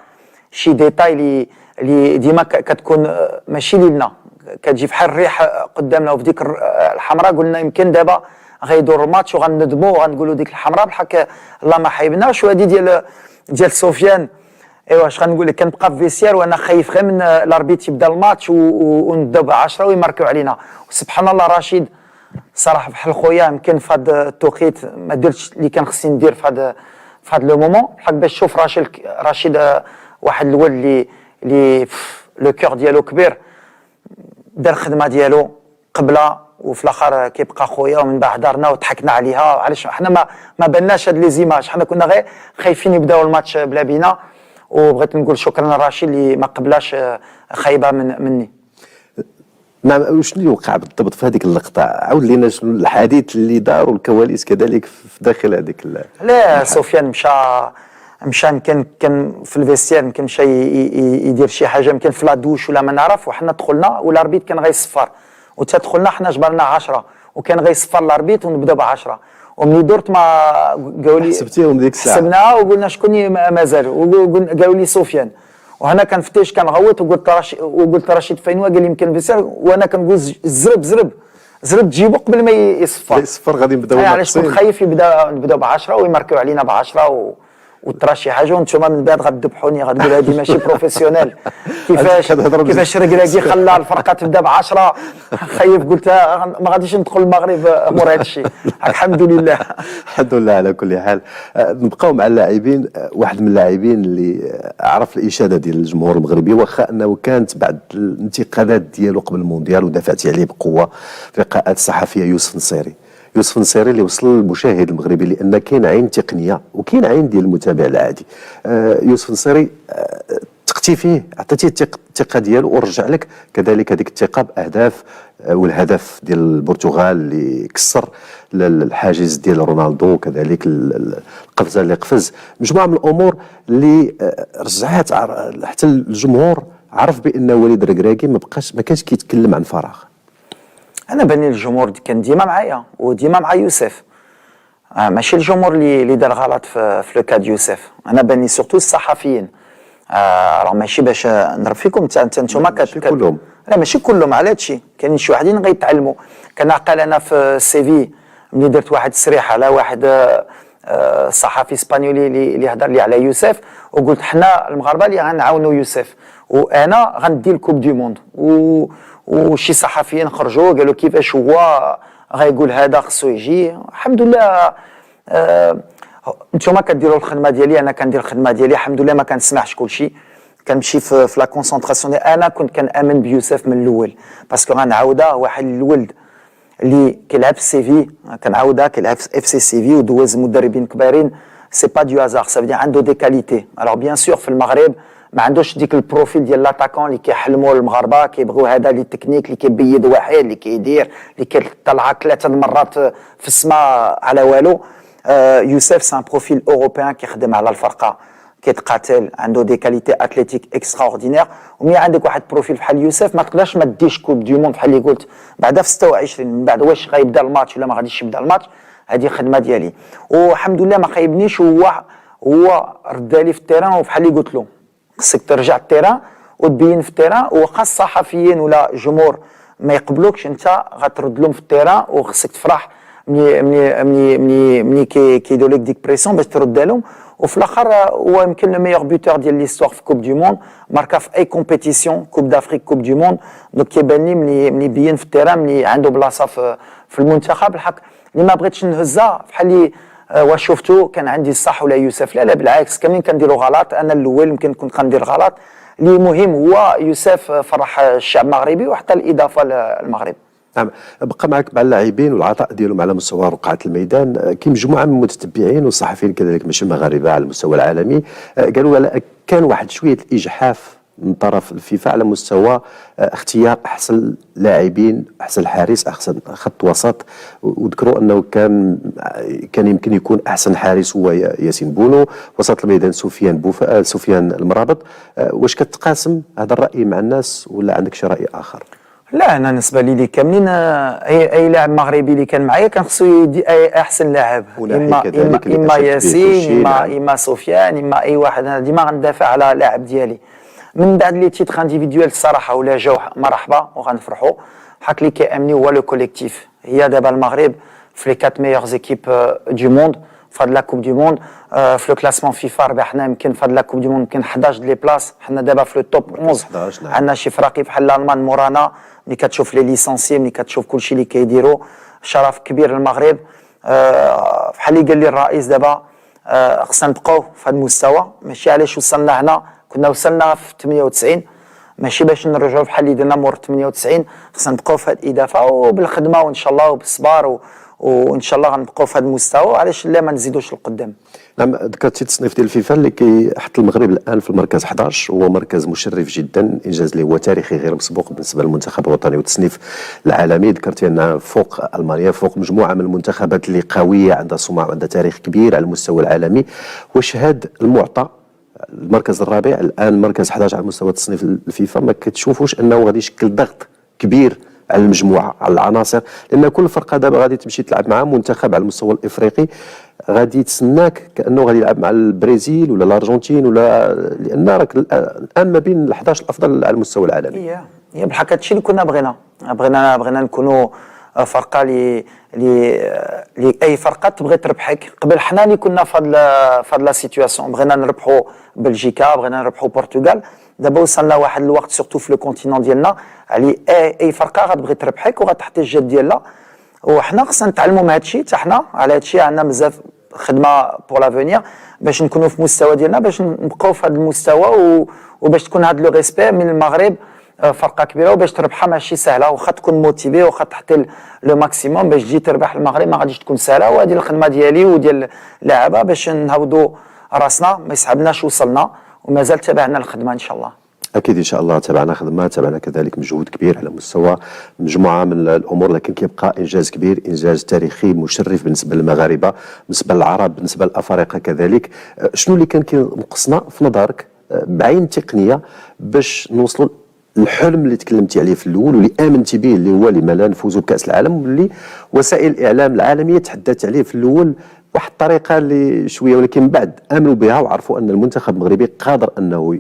Speaker 2: شي ديتاي اللي ديما كتكون ماشي لينا، كتجي بحال الريح قدامنا، وفي ديك الحمراء قلنا يمكن دابا غيدور الماتش وغندموا وغنقولوا ديك الحمراء بالحق الله ما حيبناش. وهذه ديال سفيان، ايوا اش غنقول لك، كنبقى في فيسير وانا خايف غير من الاربيت يبدا الماتش ونبداو ب 10 ويماركيو علينا. وسبحان الله رشيد صراحه بحال خويا، يمكن في هذا التوقيت ما درتش اللي كان خصني ندير في هذا لو مومون، بحال باش تشوف رشيد واحد الولد اللي لو كور ديالو كبير، دار الخدمه ديالو قبله وفي الاخر كيبقى خويا. ومن بعد هضرنا وضحكنا عليها، علاش حنا ما بناش هاد لي زيماج، حنا كنا غير خايفين يبداو الماتش بلا بينا. وبغيت نقول شكرا لرشيد اللي ما قبلاش خايبه مني.
Speaker 1: نعم، وشنو اللي وقع بالضبط في هذيك اللقطه؟ عاود لينا شنو الحديث اللي دار والكواليس كذلك في داخل هذيك
Speaker 2: لا سفيان مشى يمكن كان في الفيستير، يمكن مشى يدير شي حاجه يمكن في لادوش ولا ما نعرف، وحنا دخلنا والاربيت كان غيصفر، وتدخلنا حنا جبرنا 10 وكان غيصفر الاربيت ونبدا ب 10. ومني درت ما قالوا لي
Speaker 1: حسبتيهم ديك الساعه،
Speaker 2: حسبناها وقلنا شكون مازال، قالوا لي سفيان. وانا كنفتش كنغوت وقلت رشيد فين هو؟ قال لي يمكن بيسير، وانا كنقول زرب تجيبو قبل ما يصفر
Speaker 1: غادي نبداو.
Speaker 2: علاش كنت خايف نبداو ب 10 ويماركيو علينا ب 10 وترى شي حاجه، وانتم من بعد غتذبحوني، غتقول هذه ماشي بروفيسيونيل. كيفاش ركراكي خلى الفرقه تبدا ب 10 خايف، قلت ما غاديش ندخل المغرب مور هذا الشيء. الحمد لله
Speaker 1: الحمد لله على كل حال. نبقاو مع اللاعبين. واحد من اللاعبين اللي عرف الاشاده ديال الجمهور المغربي، واخا انه كانت بعد الانتقادات ديالو قبل المونديال ودافعتي عليه بقوه في لقاءات الصحفيه، يوسف نصيري. يوسف نصيري اللي وصل للمشاهد المغربي، لان كاين عين تقنيه وكاين عين ديال المتابع العادي. يوسف نصيري ثقتي فيه، عطيتيه الثقه ديالو ورجع لك كذلك هذيك الثقه باهداف، والهدف ديال البرتغال اللي كسر الحاجز ديال رونالدو، كذلك القفزه اللي قفز، مجموعه من الامور اللي رجعت حتى الجمهور عرف بان وليد الركراكي ما كانش كيتكلم عن فراغ.
Speaker 2: انا باني الجمهور كان ديما معايا وديما مع يوسف، ماشي الجمهور اللي دار غلط في لو كاد يوسف. انا باني سورتو الصحفيين، راه ماشي باش نضرب فيكم انتوما
Speaker 1: كلهم،
Speaker 2: لا ماشي كلهم على هادشي، كاينين شي وحدين غيتعلموا. كنعقل انا في السي في ملي درت واحد التصريح على واحد صحفي اسبانيولي اللي هضر لي على يوسف، وقلت حنا المغاربه اللي غنعاونوا يوسف، وانا غندي الكوب دي موند. وشي صحفيين خرجوا قالوا كيفاش هو غيقول هذا خصو يجي. الحمد لله نتوما كديروا الخدمه ديالي، انا كندير الخدمه ديالي الحمد لله. ما كنسمعش كلشي، كنمشي في لا كونسونطراسيون. انا كنت كنامن بيوسف من الاول، باسكو غنعاودها واحد الولد اللي كيلعب في سي في، كنعاودها كيلعب في اف سي سي في ودوز مدربين كبارين. سي با دو هازار، سا فدي عنده دي كاليتي. الوغ بيان سور في المغرب ما عندوش ديك البروفيل ديال لاتاكون اللي كيحلموا المغاربه، كيبغيو هذا اللي تكنيك اللي كيبيد واحد اللي كيدير اللي كيطلع 3 المرات في السماء على والو. يوسف سان بروفيل اوروبيان كيخدم على الفرقه، كيتقاتل، عنده دي كاليتي اتليتيك اكسترا اوردينير. وملي عندك واحد بروفيل بحال يوسف ما تقدرش ما ديش كوب دي موند بحال اللي قلت بعدا في 26 من بعد واش غيبدا الماتش ولا ما غاديش يبدا الماتش. هذه خدمه ديالي والحمد لله ما خايبنيش. هو ردالي في التيران وبحال اللي قلت له خصك ترجع التيران وتبين في التيران، وخاص الصحفيين ولا الجمهور ما يقبلوكش انت غترد لهم في التيران، وخصك تفرح ملي كيديروا لك ديك بريسيون باش ترد لهم. وفي الاخر هو يمكن لو ميور بوتور ديال ليستوار في كوب دي موند، ماركا في اي كومبيتيسيون، كوب دافريك، كوب دي موند. دونك كيبان لي ملي بين في التيران، ملي عنده بلاصه في المنتخب. الحق اللي ما بغيتش نهزها بحال اللي واش شفتو كان عندي الصح ولا يوسف، لا بالعكس كاملين كنديروا غلط. انا الاول يمكن كنت كندير غلط. اللي مهم هو يوسف فرح الشعب المغربي وحتى الاضافه للمغرب.
Speaker 1: نعم، بقى معك مع اللاعبين والعطاء ديالهم على مستوى رقعة الميدان. كاين مجموعة من المتتبعين والصحفيين كذلك ماشي مغاربة على المستوى العالمي قالوا كان واحد شوية الإجحاف من طرف الفيفا على مستوى اختيار أحسن لاعبين، أحسن حارس، أحسن خط وسط. وذكروا أنه كان يمكن يكون أحسن حارس هو ياسين بونو، وسط الميدان سفيان المرابط. واش كتقاسم هذا الرأي مع الناس ولا عندك شي رأي آخر؟
Speaker 2: لا انا بالنسبه لي كاملين اي لاعب مغربي اللي كان معايا كان خصو يدي احسن لاعب، اما ياسين اما سفيان اما اي واحد. انا ديما غندافع على لاعب ديالي. من بعد لي تيتر انديفيدوال الصراحه ولا جاو مرحبا وغنفرحوا، حق اللي كيامني هو لو كوليكتيف. هي دابا المغرب في لي 4 ميور زيكيب دو موند في هاد لا كوب دو موند. في لو كلاسمون فيفا ربحنا يمكن في هاد لا كوب دو موند يمكن 11 لي بلاص. حنا دابا في لو توب 11. عندنا شي فراقي بحال الالمان مورانا، ملي كتشوف لي ليسونسي، ملي كتشوف كلشي اللي كيديروا، شرف كبير للمغرب. بحال اللي قال لي الرئيس دابا خصنا نبقاو في هذا المستوى. ماشي علاش وصلنا هنا، كنا وصلنا في 98 ماشي باش نرجعوا بحال اللي درنا مور 98. خصنا نبقاو في هذه الاضافه وبالخدمه وان شاء الله وبالصبر وان شاء الله غنبقاو في هذا المستوى. علاش لا ما نزيدوش للقدام.
Speaker 1: نعم، ذكرتي التصنيف ديال الفيفا اللي كيحط المغرب الان في المركز 11، هو مركز مشرف جدا، انجاز اللي هو تاريخي غير مسبوق بالنسبه للمنتخب الوطني والتصنيف العالمي. ذكرتي انها فوق المانيا، فوق مجموعه من المنتخبات اللي قويه، عندها صناع وعندها تاريخ كبير على المستوى العالمي. واش هذا المعطى المركز الرابع الان مركز 11 على مستوى تصنيف الفيفا ما كتشوفوش انه غادي يشكل ضغط كبير على المجموعه، على العناصر؟ لان كل فرقه دابا غادي تمشي تلعب مع منتخب على المستوى الافريقي غادي تسناك كانه غادي يلعب مع البرازيل ولا الارجنتين ولا، لان راك الان ما بين ال 11 الافضل على المستوى العالمي.
Speaker 2: هي بالحق هادشي اللي كنا بغينا نكونوا فرقه اللي اي فرقه تبغي تربحك. قبل حنا اللي كنا في هاد لا سيتوياسيون، بغينا نربحوا بلجيكا، بغينا نربحوا البرتغال. دابا وصلنا واحد الوقت سورتو في لو كونتينون ديالنا علي اي فرقه غتبغي تربحك وغتحطي الجد ديالها. وحنا خصنا نتعلموا من هادشي. حتى حنا على هادشي عندنا بزاف خدمه بور لافونير باش نكونوا في المستوى ديالنا، باش نبقاو في هذا المستوى وباش تكون هذا لو ريسبي من المغرب. فرقه كبيره وباش تربحها ماشي سهله، واخا تكون موتيفي واخا تحطي لو ماكسيموم باش تجي تربح المغرب ما غاديش تكون سهله. وهذه الخدمه ديالي وديال اللاعبه باش نهودوا راسنا ما يسحبناش وصلنا، ومازال تابعنا الخدمه ان شاء الله.
Speaker 1: اكيد ان شاء الله تابعنا خدمه، تابعنا كذلك مجهود كبير على مستوى مجموعه من الامور، لكن كيبقى انجاز كبير، انجاز تاريخي مشرف بالنسبه للمغاربه، بالنسبه للعرب، بالنسبه للافارقه كذلك. شنو اللي كان كينقصنا في نظرك بعين تقنيه باش نوصلوا الحلم اللي تكلمتي عليه في الاول واللي امنتي به، اللي هو لما لا نفوزوا بكاس العالم، واللي وسائل الاعلام العالميه تحدثت عليه في الاول بواحد الطريقه اللي شويه، ولكن من بعد امنوا بها وعرفوا ان المنتخب المغربي قادر انه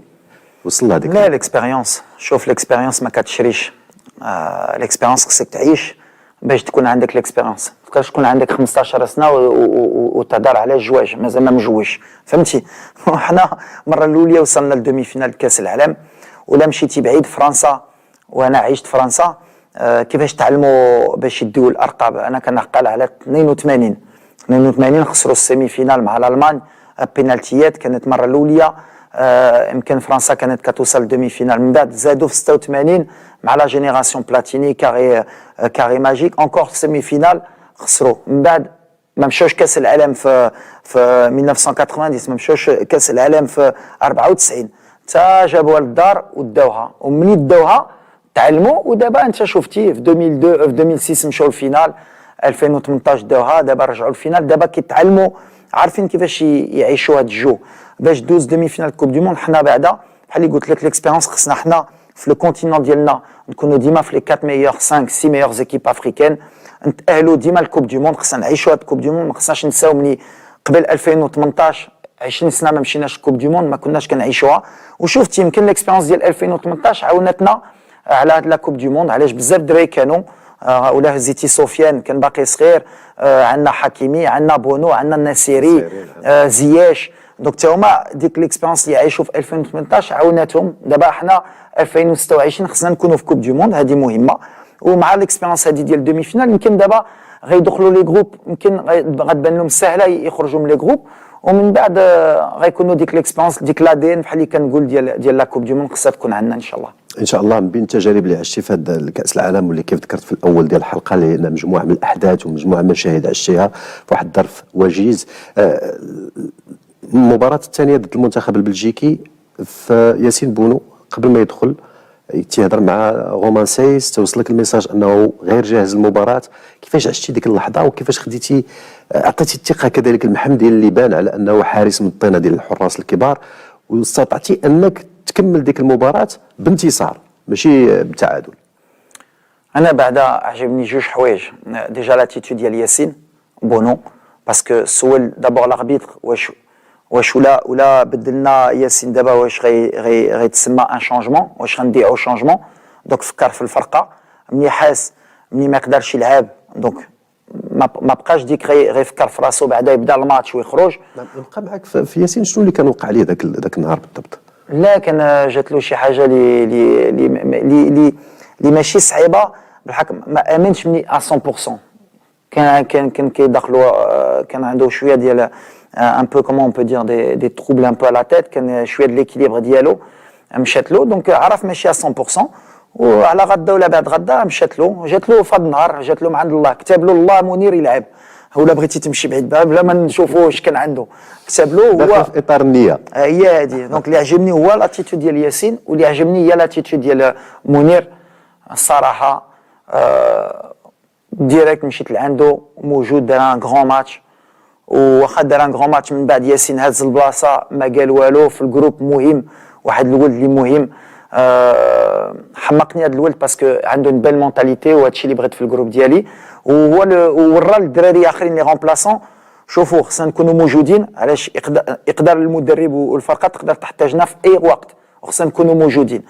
Speaker 1: يوصل لهذيك.
Speaker 2: لا الاكسبيريونس، شوف الاكسبيريونس ما كتشريش. الاكسبيريونس خصك تعيش باش تكون عندك الاكسبيريونس. تقدرش تكون عندك 15 سنه وتهضر على الجواج مازال ما مجوجش، فهمتي؟ حنا المره الاولى وصلنا لدومي فينال كاس العالم، ولا مشيتي بعيد فرنسا، وانا عشت فرنسا. كيفاش تعلموا باش يديو الارقام؟ انا كنعقل على 82 خسروا السيمي فينال مع الالمان بينالتيات، كانت المره الاولى. يمكن فرنسا كانت كتوصل دومي فينال، من بعد زادوا في 86 مع لا جينيراسيون بلاتيني كاري ماجيك اونكور سيمي فينال خسروا. من بعد ما مشاوش كاس العالم في 1990، ما مشاوش كاس العالم في 94 تا جابوها للدار وداوها، ومني داوها تعلموا. ودابا انت شفتي في 2002 في 2006 مشاو الفينال، 2018 داوها، دابا رجعوا الفينال. دابا كيتعلموا عارفين كيفاش يعيشوا هذا الجو باش دوز دومي فينال كوب دي موند. حنا بعدا بحال اللي قلت لك ليكسبيريونس خصنا حنا في لو كونتينون ديالنا نكونوا ديما في لي 4 ميور 5 6 ميور زيكيب افريكان، نتاهلوا ديما الكوب دي موند. خصنا نعيشوا هاد الكوب دي موند، ما خصناش نساو ملي قبل 2018 20 سنه ما مشيناش الكوب دي موند، ما كناش كنعيشوها. وشفت يمكن ليكسبيريونس ديال 2018 عاونتنا على هاد لا كوب دي موند. علاش بزاف دراري كانوا ولا هزيتي سفيان كان باقي صغير، عندنا حكيمي، عندنا بونو، عندنا النسيري، زياش. دونك تا هما ديك ليكسبيريونس اللي عايشوا في 2018 عاوناتهم. دابا حنا 2026 خصنا نكونوا في كوب دي موند، هذه مهمه. ومع ليكسبيريونس هذه ديال دومي فينال يمكن دابا غيدخلوا لي جروب، يمكن غتبان لهم سهله يخرجوا من لي جروب، ومن بعد غيكونوا ديك ليكسبيريونس ديك لادين بحال اللي كنقول ديال لا كوب دي موند خصها تكون عندنا ان شاء الله.
Speaker 1: ان شاء الله. من بين التجارب اللي عشتي في هذا الكاس العالم، واللي كيف ذكرت في الاول ديال الحلقه، اللي مجموعه من الاحداث ومجموعه من المشاهد عشتيها في واحد الظرف وجيز. المباراه الثانيه ضد المنتخب البلجيكي، في ياسين بونو قبل ما يدخل تيهضر مع رومان سايس، توصلك الميساج انه غير جاهز للمباراه. كيفاش عشتي ديك اللحظه، وكيفاش خديتي عطيتي الثقه كذلك المحمدي اللي بان على انه حارس من الطينه ديال الحراس الكبار، واستطعتي انك تكمل ديك المباراه بانتصار ماشي بتعادل؟
Speaker 2: انا بعدا عجبني جوج حوايج. ديجا لاتيتود ديال ياسين بونو، باسكو سول دابور لاربيتر واش ولا بدلنا ياسين دابا واش غيتسمى ان شونجمون، واش غنديعو شونجمون. دونك فكر في الفرقه، ملي حاس ملي ما يقدرش يلعب دونك ما بقاش ديك غيفكر في راسو بعدا يبدا الماتش ويخرج.
Speaker 1: نبقى معك في ياسين، شنو اللي كان وقع ليه ذاك النهار بالضبط؟
Speaker 2: لا كان جات له شي حاجه اللي ماشي صعيبه بالحق، ما امنش مني 100%. كان كيدخلوا، كان عنده شويه ديال un peu comment on peut dire des troubles un peu à la tête، كان شويه د l'équilibre ديالو مشات له. دونك عرف ماشي 100%، وعلى غدا ولا بعد غدا مشات له، جات له في هذا النهار، جات له من عند الله، كتب له الله منير يلعب. ولا بغيتي تمشي بعيد بلا ما نشوفوا واش كان عنده، كتب له هو
Speaker 1: في اطار النيه.
Speaker 2: هي هذه. دونك اللي عجبني هو لاتيتود ديال ياسين، واللي عجبني هي لاتيتود ديال منير. الصراحه ديريكت مشيت لعندو، موجود، دار ان غران ماتش. واخا دار ان غران ماتش من بعد ياسين هز البلاصه ما قال والو في الجروب. مهم واحد الولد اللي مهم، حمقني هذا الولد باسكو عنده بال مونتاليتي، وهادشي اللي بغيت في الجروب ديالي. وهو ورا للدراري اخرين لي رومبلاسون، شوفوا خصنا نكونوا موجودين. علاش يقدر المدرب والفرقه تقدر تحتاجنا في اي وقت، وخصنا نكونوا موجودين.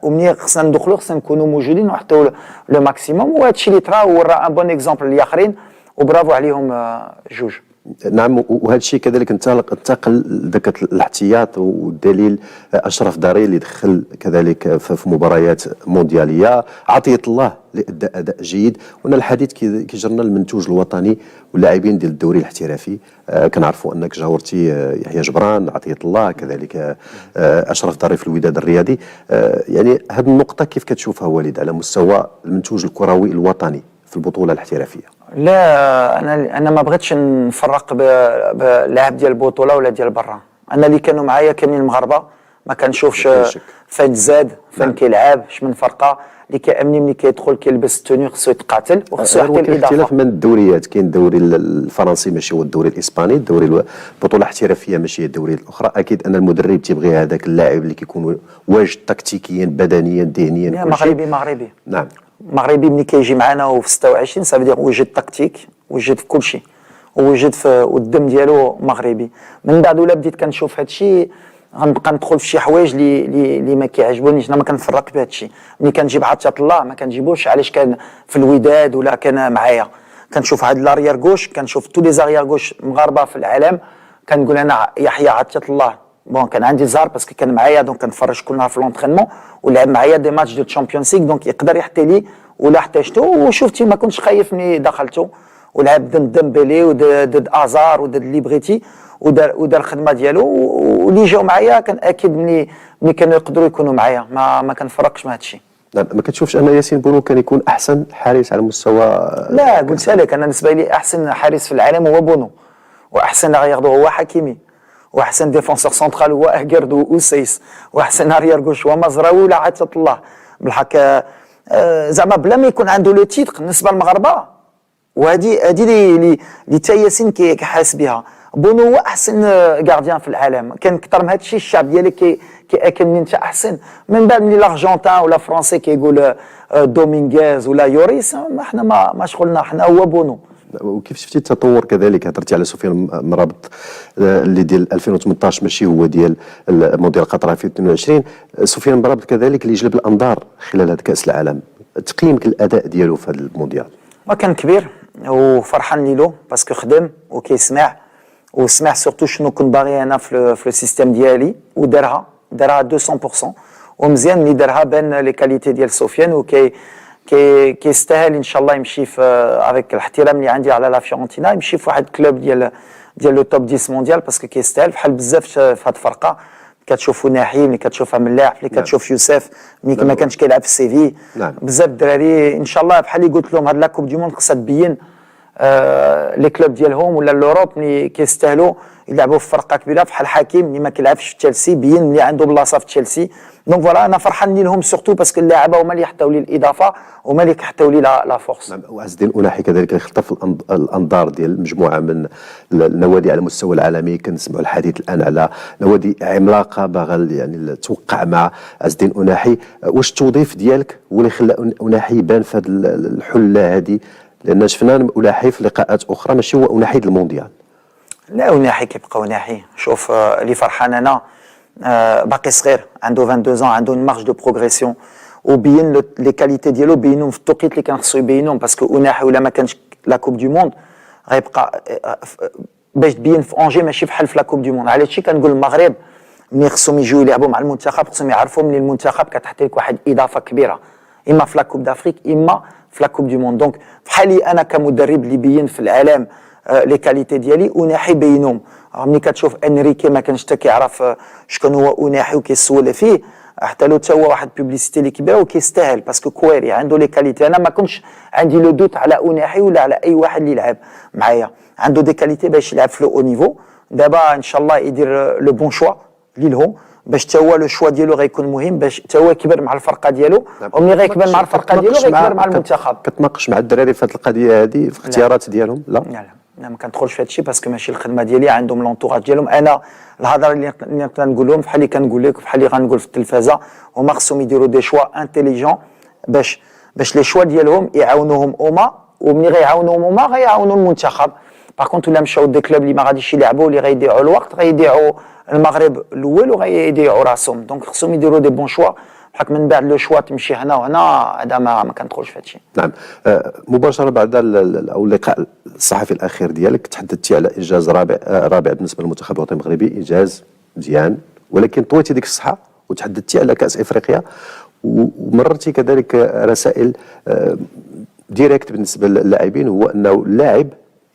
Speaker 2: ومني خصنا ندخلوا خصنا نكونوا موجودين وحتى لو ماكسيموم. وهادشي اللي طرا ورا ان بون اكزومبل للاخرين، وبرافو عليهم جوج.
Speaker 1: نعم. وهذا الشيء كذلك انتقل ذاك الاحتياط، والدليل اشرف داري اللي دخل كذلك في مباريات موندياليه. عطيه الله اللي ادى اداء جيد. وان الحديث كيجرنا المنتوج الوطني واللاعبين ديال الدوري الاحترافي. كنعرفوا انك جاورتي يحيى جبران، عطيه الله، كذلك اشرف داري في الوداد الرياضي. يعني هذه النقطه كيف كتشوفها وليد على مستوى المنتوج الكروي الوطني في البطوله الاحترافيه؟
Speaker 2: لا انا ما بغيتش نفرق بلاعب ديال البطوله ولا ديال برا. انا اللي كانوا معايا كاملين المغاربه، ما كنشوفش فين زاد فين كيلعب اش من فرقه. اللي كيامني ملي كيدخل كيلبس التوني خصو يتقاتل وخصو يعطي
Speaker 1: كاين
Speaker 2: الاضافه.
Speaker 1: اختلاف من الدوريات، كاين الدوري الفرنسي ماشي هو الدوري الاسباني، الدوري البطوله الاحترافيه ماشي هي الدوري الاخرى. اكيد ان المدرب تيبغي هذاك اللاعب اللي كيكون واجد تكتيكيا بدنيا ذهنيا كل شيء.
Speaker 2: مغربي
Speaker 1: نعم.
Speaker 2: مغربي ملي كيجي معنا وفي 26 صافي دير وجد تكتيك، وجد في كل شيء، ووجد في والدم ديالو مغربي. من بعد ولا بديت كنشوف هذا الشيء غنبقى ندخل في شي حوايج اللي ما كيعجبونيش. انا ما كنفرق بهذا الشيء. ملي كنجيب عطيه الله ما كنجيبوش علاش كان في الوداد ولا كان معايا. كنشوف هاد لاريير غوش، كنشوف تو لي زاريير غوش مغاربه في العالم، كنقول انا يحيى عطيه الله. بون كان عندي زهر باسكو كان معايا دونك كنتفرج كل نهار في لونترينمون ولعب معايا دي ماتش دو تشامبيونز ليغ، دونك يقدر يحطي لي ولا احتاجته. وشفتي ما كنتش خايف ملي دخلته ولعب ضد ديمبيلي وضد ازار وضد ليبريتي ودار الخدمه ديالو. واللي جاو معايا كان اكيد ملي كانوا يقدروا يكونوا معايا. ما كنفرقش مع هذا الشيء.
Speaker 1: نعم. ما كتشوفش ان ياسين بونو كان يكون احسن حارس على مستوى؟
Speaker 2: لا قلت لك انا بالنسبه لي احسن حارس في العالم هو بونو، واحسن اريير هو حكيمي، واحسن ديفونسور سنترال هو اهكرد وسيس، واحسن اريير غوش هو مزراوي ولا عطيه الله. بالحق زعما بلا ما يكون عنده لو تيتر بالنسبه للمغاربه. وهذه اللي تا ياسين كيحاس بها. بونو هو احسن غارديان في العالم. كان اكثر من هذا الشيء الشعب ديالك كياكل من انت احسن. من بعد ملي لارجنتان ولا فرنسي كيقول دومينغيز ولا يوريس، حنا ما شغلنا، حنا هو بونو.
Speaker 1: وكيف شفتي التطور كذلك؟ هضرتي على سفيان مرابط اللي ديال 2018 ماشي هو ديال مونديال قطر 2022. سفيان مرابط كذلك اللي جلب الانظار خلال هذا كاس العالم. تقييمك الاداء ديالو في هذا المونديال؟
Speaker 2: كان كبير وفرحان ليلو باسكو خدم وكيسمع وسمع سورتو شنو كنت باغي انا في السيستيم ديالي ودارها 200%. ومزيان اللي دارها بان لي كاليتي ديال سفيان وكي كيستاهل ان شاء الله يمشي في افيك الاحترام اللي عندي على لا فيورنتينا، يمشي في واحد كلوب ديال لو توب 10 مونديال باسكو كيستاهل. بحال بزاف في هذه الفرقه كتشوفوا ناحي ملي كتشوفها من اللاعب، ملي كتشوف يوسف ملي ما كانش كيلعب في السيفي. بزاف الدراري ان شاء الله بحال اللي قلت لهم هاد لا كوب دي موند خصها تبين لي كلوب ديالهم ولا الاوروب اللي كيستاهلوا يلعبوا في فرقه كبيره بحال حكيم اللي ما كيلعبش في تشيلسي، بين اللي عنده بلاصه في تشيلسي. دونك فوالا انا فرحان لهم سورتو باسكو اللاعبه هما اللي يحطوا لي الاضافه، هما اللي كيحطوا لي لا فورس.
Speaker 1: وعز الدين أناحي كذلك يخطف الانظار ديال مجموعه من النوادي على المستوى العالمي. كنسمعوا الحديث الان على نوادي عملاقه باغا يعني توقع مع عز الدين أناحي. واش التوظيف ديالك هو اللي خلى أناحي يبان في هذه الحله هذه؟ لان شفنا أناحي في لقاءات اخرى ماشي هو أناحي المونديال.
Speaker 2: لا أناحي كيبقى أناحي. شوف اللي فرحان انا باقي صغير عنده 22 عنده اون مارج دو بروغريسيون وبين لي كاليتي ديالو بينهم في التوقيت اللي كان خصو يبينهم باسكو أناحي ولا ما كانش لا كوب دو موند غيبقى باش تبين في اونجي ماشي بحال في لا كوب دو موند. على هادشي كنقول المغرب ملي خصهم يجيو يلعبوا مع المنتخب خصهم يعرفوا ملي المنتخب كتحطي لك واحد اضافه كبيره اما في لا كوب دافريك اما في لا كوب دو موند. دونك بحالي انا كمدرب اللي بين في العالم لي كاليتي ديالي أناحي بينهم. ملي كتشوف انريكي ما كانش حتى كيعرف شكون هو أناحي وكيسول فيه، حتى لو تا هو واحد بوبليسيتي اللي كبيره وكيستاهل باسكو كويري عنده لي كاليتي. انا ما كنتش عندي لو دوت على أناحي ولا على اي واحد اللي يلعب معايا، عنده دي كاليتي باش يلعب في لو او نيفو. دابا ان شاء الله يدير لو بون شوا ليهم باش تا هو لو شوا ديالو غيكون مهم باش تا هو يكبر مع الفرقه ديالو، وملي غيكبر مع الفرقه ديالو غيكبر مع المنتخب.
Speaker 1: كتناقش مع الدراري في هذه القضيه هذه في اختيارات ديالهم؟ لا
Speaker 2: ما كندخلش في هذا الشيء باسكو ماشي الخدمه ديالي، عندهم لونطوراج ديالهم. انا الهضره اللي نقدر نقول لهم بحال اللي كنقول لك بحال اللي غنقول في التلفازه، هما خصهم يديروا دي شوا انتيليجون باش لي شوا ديالهم يعاونوهم هما، وملي غيعاونوهم هما غيعاونوا المنتخب. باغ كونت ولا مشاو دي كلوب اللي ما غاديش يلعبوا اللي غيضيعوا الوقت غيضيعوا المغرب الاول وغيضيعوا راسهم. دونك خصهم يديروا دي بون شوا بحك من بعد لو شوا تمشي هنا وهنا هذا ما كندخلش في هذا الشيء.
Speaker 1: نعم. مباشره بعد او اللقاء الصحفي الاخير ديالك تحدثتي على انجاز رابع بالنسبه للمنتخب الوطني المغربي، انجاز مزيان، ولكن طويتي ديك الصحه وتحدثتي على كاس افريقيا ومررتي كذلك رسائل ديريكت بالنسبه للاعبين، هو انه اللاعب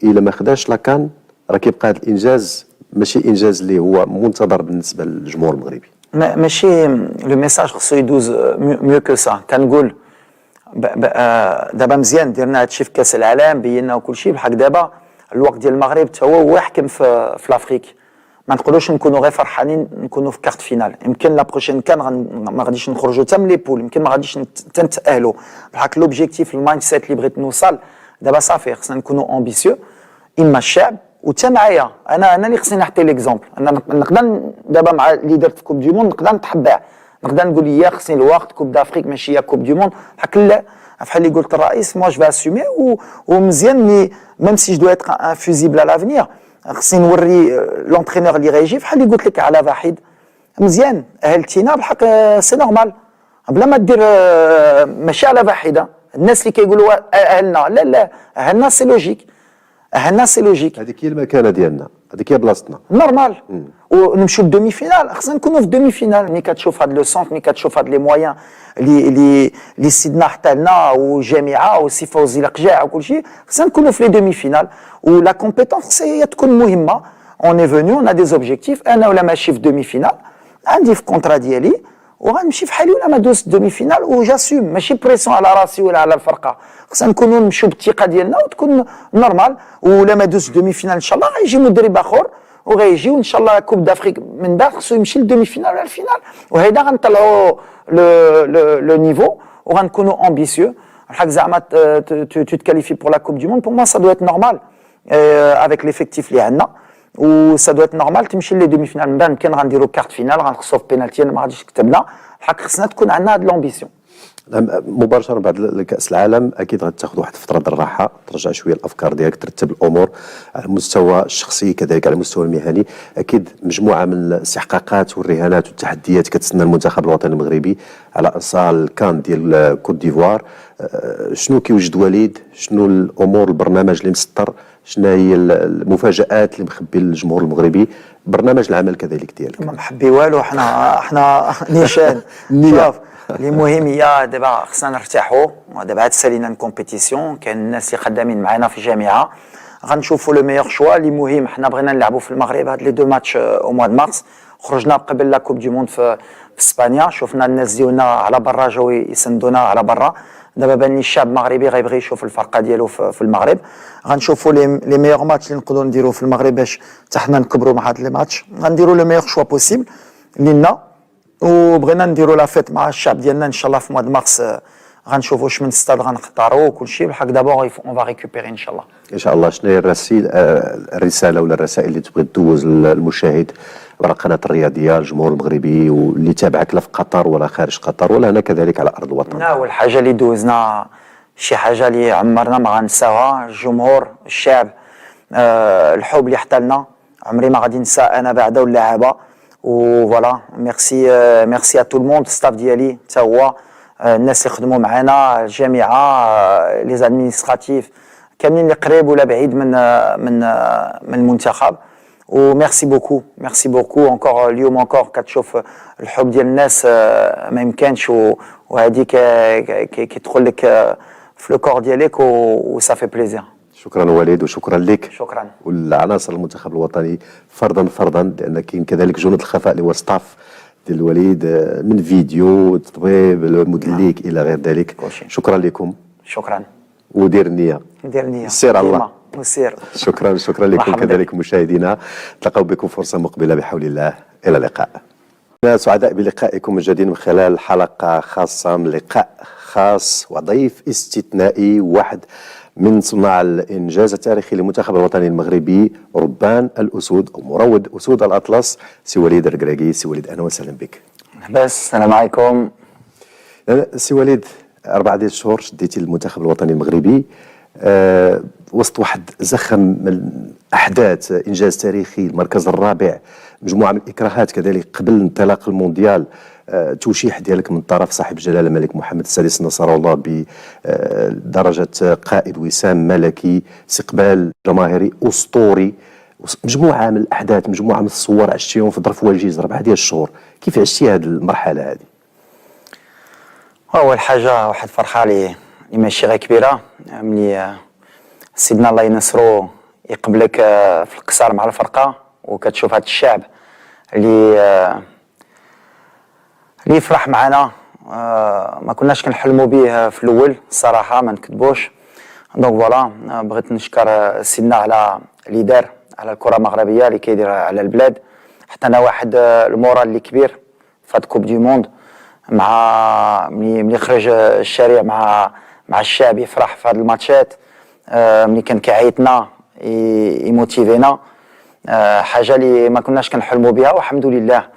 Speaker 1: الا ما خداش لاكان راه كيبقى هذا الانجاز ماشي انجاز اللي هو منتظر بالنسبه للجمهور المغربي.
Speaker 2: ماشي لو ميساج خصو يدوز ميو كو سا. كنقول دابا مزيان درنا هادشي في كاس العالم بينا وكل شيء، بحال دابا الوقت ديال المغرب حتى هو يحكم في لافريك. ما نقولوش نكونوا غير فرحانين نكونوا في كارت فينال. يمكن لا بروشين كان ما غاديش نخرجوا حتى من لي بول، يمكن ما غاديش نتاهلوا. بالحق لوبجيكتيف المايند سيت اللي بغيت نوصل دابا صافي خصنا نكونوا امبيسيو اما الشعب وتا معايا. انا اللي خصني نعطي ليكزومبل. انا نقدر دابا مع اللي درت في كوب دي موند نقدر نتحباه، نقدر نقول يا خصني الوقت كوب دافريك ماشي هي كوب دي موند. بحال لا بحال اللي قلت الرئيس موا جو اسومي ومزيان مي ميم سي جو دو اتر انفوزيبل على لافنير خصني نوري لونترينور اللي غيجي بحال اللي قلت لك على وحيد مزيان اهلتينا بالحق سي نورمال بلا ما دير ماشي على واحده. الناس اللي كيقولوا اهلنا لا اهلنا سي لوجيك، اهلنا سي لوجيك،
Speaker 1: هذيك هي المكانه ديالنا، هذيك هي بلاصتنا
Speaker 2: نورمال. ونمشيو للدومي فينال خصنا نكونوا في الدومي فينال. ملي كتشوف هاد لو سونت، ملي كتشوف هاد لي مويان اللي سيدنا حتى لنا والجامعه وسي فوزي القجاع وكل شيء، خصنا نكونوا في لي دومي فينال. ولا كومبيتونس هي تكون مهمه. اون اي فوني اون ا دي زوبجيكتيف. انا ولا ماشي في دومي فينال عندي في كونترا ديالي وغنمشي في حالي ولا ما دوز دومي فينال وجاسوم. ماشي بريسيون على راسي ولا على الفرقه، خصنا نكونوا نمشيو بالثقه ديالنا وتكون نورمال. ولا ما دوز دومي فينال ان شاء الله غيجي مدرب اخر وغيجي وان شاء الله كوب دافريك من بعد خصو يمشي للدومي فينال ولا الفينال. وهيدا غنطلعوا لو نيفو وغنكونوا امبيسيو. الحق زعما تو تكاليفي بور لا كوب دي موند بور موا سا دو ات نورمال افيك ليفيكتيف اللي عندنا. و سا دو ات نورمال تمشي لي دومي فينال. من بعد يمكن غنديروا كارت فينال غنخصو في بينالتي ما غاديش كتبنا. الحق خصنا تكون عندنا هاد لومبيسيون.
Speaker 1: مباشره بعد كاس العالم اكيد غتاخذ واحد الفتره ديال الراحه، ترجع شويه الافكار ديالك، ترتب الامور على المستوى الشخصي كذلك على المستوى المهني. اكيد مجموعه من الاستحقاقات والرهانات والتحديات كتسنى المنتخب الوطني المغربي على اصال الكان ديال كوت ديفوار. شنو كيوجد وليد؟ شنو الامور البرنامج اللي مسطر؟ شنو هي المفاجات اللي مخبي الجمهور المغربي؟ برنامج العمل كذلك ديالك.
Speaker 2: ما محبي والو، حنا نيشان شوف اللي مهم هي دابا خصنا نرتاحوا. دابا عاد سالينا كومبيتيسيون، كاين الناس اللي خدامين معنا في الجامعه غنشوفوا لو ميور شوا. اللي مهم حنا بغينا نلعبوا في المغرب هاد لي دو ماتش او موا دو مارس. خرجنا قبل لا كوب دي موند في اسبانيا، شفنا الناس ديالنا على برا جاو يسندونا على برا. دابا بان لي الشعب المغربي غيبغي يشوف الفرقه ديالو في المغرب. غنشوفوا لي ميور ماتش اللي نقدروا نديروا في المغرب باش حتى حنا نكبروا مع هاد لي ماتش. غنديروا لو ميور شوا بوسيبل لينا وبغينا نديروا لا فيت مع الشعب ديالنا ان شاء الله في موا دو مارس. غنشوفوا واش من ستاد غنختاروا وكل شيء. بالحق دابا اون فا ريكوبيري ان شاء الله.
Speaker 1: ان شاء الله. شنو هي الرساله ولا الرسائل اللي تبغي تدوز للمشاهد على القناه الرياضيه، الجمهور المغربي واللي تابعك لا في قطر ولا خارج قطر ولا هنا كذلك على ارض الوطن؟
Speaker 2: اول حاجه اللي دوزنا شي حاجه اللي عمرنا ما غنساوها، الجمهور الشعب الحب اللي حتى لنا عمري ما غادي ننسى انا بعدا واللاعبه. وفوالا ميرسي ميرسي ا تو الموند ستاف ديالي حتى هو الناس اللي خدموا معنا، الجامعه، لي زادمينستراتيف كاملين اللي قريب ولا بعيد من المنتخب. وميرسي بوكو ميرسي بوكو اونكور. اليوم اونكور كتشوف الحب ديال الناس ما يمكنش وهذيك كيدخل لك في لو كور ديالك وصا في بليزير.
Speaker 1: شكرا وليد وشكرا لك.
Speaker 2: شكرا.
Speaker 1: والعناصر المنتخب الوطني فردا لان كاين كذلك جنود الخفاء اللي هو ستاف ديال الوليد من فيديو تطبيب المدليك الى غير ذلك. شكرا لكم.
Speaker 2: شكرا.
Speaker 1: ودير النيه.
Speaker 2: دير النيه.
Speaker 1: سير على الله.
Speaker 2: وسير.
Speaker 1: شكرا لكم كذلك مشاهدينا. نتلاقاو بكم فرصه مقبله بحول الله. الى اللقاء. سعداء بلقائكم من جديد من خلال حلقه خاصه من لقاء خاص وضيف استثنائي، واحد من صناع الانجاز التاريخي للمنتخب الوطني المغربي، ربان الاسود او مروض اسود الاطلس، سي وليد الركراكي. سي وليد اهلا وسهلا بك.
Speaker 2: بس السلام عليكم.
Speaker 1: سي وليد 4 ديال الشهور شديتي المنتخب الوطني المغربي وسط واحد زخم من احداث، انجاز تاريخي، المركز الرابع، مجموعه من الاكراهات كذلك قبل انطلاق المونديال، توشيح ديالك من طرف صاحب الجلاله الملك محمد السادس نصره الله بدرجه قائد وسام ملكي، استقبال جماهيري اسطوري، مجموعه من الاحداث، مجموعه من الصور عشتيهم في ظرف وجيز 4 ديال الشهور. كيف عشتي هذه المرحله هذه؟
Speaker 2: اول حاجه واحد فرحه لي ماشي غير كبيره، ملي سيدنا الله ينصرو يقبلك في القصار مع الفرقه وكتشوف هذا الشعب اللي يفرح معنا. ما كناش كنحلموا به في الاول الصراحه، ما نكذبوش. دونك فوالا بغيت نشكر سيدنا على اللي دار على الكره المغربيه اللي كيدير على البلاد. حتى انا واحد المورال اللي كبير في هاد كوب دو موند، مع ملي خرج الشارع مع الشعب يفرح في هاد الماتشات، ملي كان كيعيطنا يموتيفينا، حاجه اللي ما كناش كنحلموا بها، والحمد لله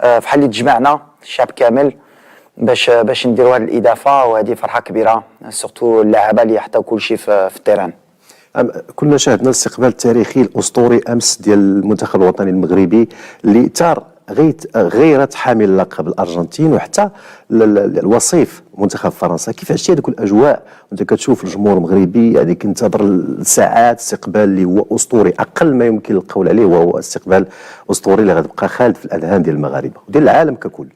Speaker 2: بحال اللي تجمعنا الشعب كامل باش نديروا هذه الاضافه، وهذه فرحه كبيره سورتو اللاعبه اللي حطاو كل شيء في التيران.
Speaker 1: كنا شاهدنا الاستقبال التاريخي الاسطوري امس ديال المنتخب الوطني المغربي اللي ثار غيرت حامل اللقب الارجنتين وحتى الوصيف منتخب فرنسا. كيف عشتي هذيك الاجواء وانت كتشوف الجمهور المغربي يعني كينتظر الساعات استقبال اللي هو اسطوري، اقل ما يمكن القول عليه وهو استقبال اسطوري اللي غتبقى خالد في الاذهان ديال المغاربه وديال العالم ككل؟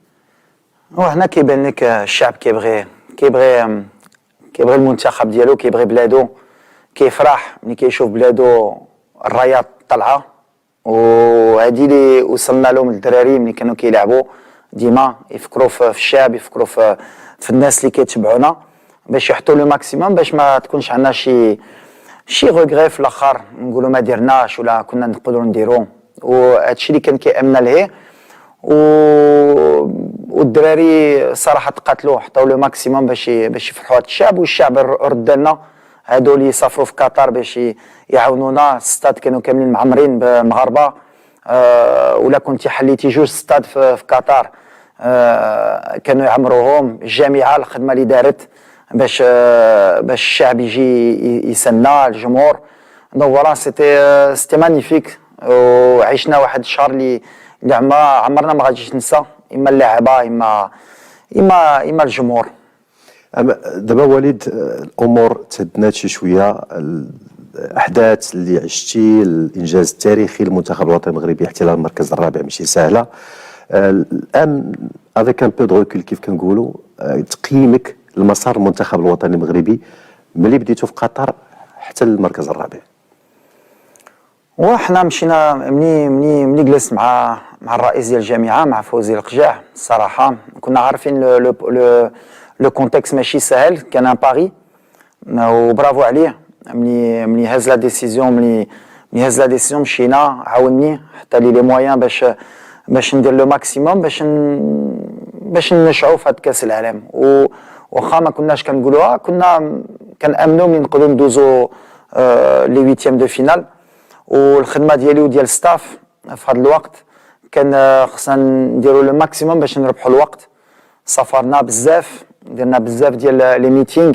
Speaker 2: وهنا كيبان لك الشعب كيبغي المنتخب ديالو، كيبغي بلادو، كيفرح ملي كيشوف بلادو الرايات طالعه. وهذه اللي وصلنا لهم الدراري ملي كانوا كيلعبوا، ديما يفكروا في الشعب، يفكروا في الناس اللي كيتبعونا باش يحطوا لو ماكسيموم، باش ما تكونش عندنا شي غوغري في الاخر نقولوا ما درناش ولا كنا نقدروا نديروا. وهذا الشيء اللي كان كيامنا ليه، والدراري صراحه تقاتلوا حطوا لو ماكسيموم باش يفرحوا هذا الشعب، والشعب رد لنا هادو اللي يسافروا في قطر باش يعاونونا. الستاد كانوا كاملين معمرين بمغاربه، ولا كنتي حليتي جوج ستاد في قطر كانوا يعمروهم. الجامعه الخدمه اللي دارت باش الشعب يجي يسنى الجمهور. دونك فوالا سيتي مانيفيك، وعشنا واحد الشهر اللي عمرنا ما غاديش ننسى، اما اللاعبه اما الجمهور.
Speaker 1: دابا وليد الامور تهدنات شي شويه، الاحداث اللي عشتي، الانجاز التاريخي للمنتخب الوطني المغربي احتلال المركز الرابع ماشي سهله. الان افيك ان بو دو ريكول كيف كنقولوا، تقييمك لمسار المنتخب الوطني المغربي ملي بديتو في قطر حتى للمركز الرابع؟
Speaker 2: وحنا مشينا ملي جلست مع الرئيس ديال الجامعه مع فوزي القجاع، الصراحه كنا عارفين لو كونتكست ماشي سهل، كان ان باري وبرافو عليه. ملي هز لا ديسيزيون مشينا، عاوني حتى لي مويان باش ندير لو ماكسيموم باش نشعوا في هاد كاس العالم. وخا ما كناش كنقولوها، كنا كنامنوا ملي نقدروا ندوزو لي ويتيام دو فينال. والخدمه ديالي وديال الستاف في هذا الوقت كان خصنا نديروا لو ماكسيموم باش نربحوا الوقت. سافرنا بزاف، درنا بزاف ديال لي ميتينغ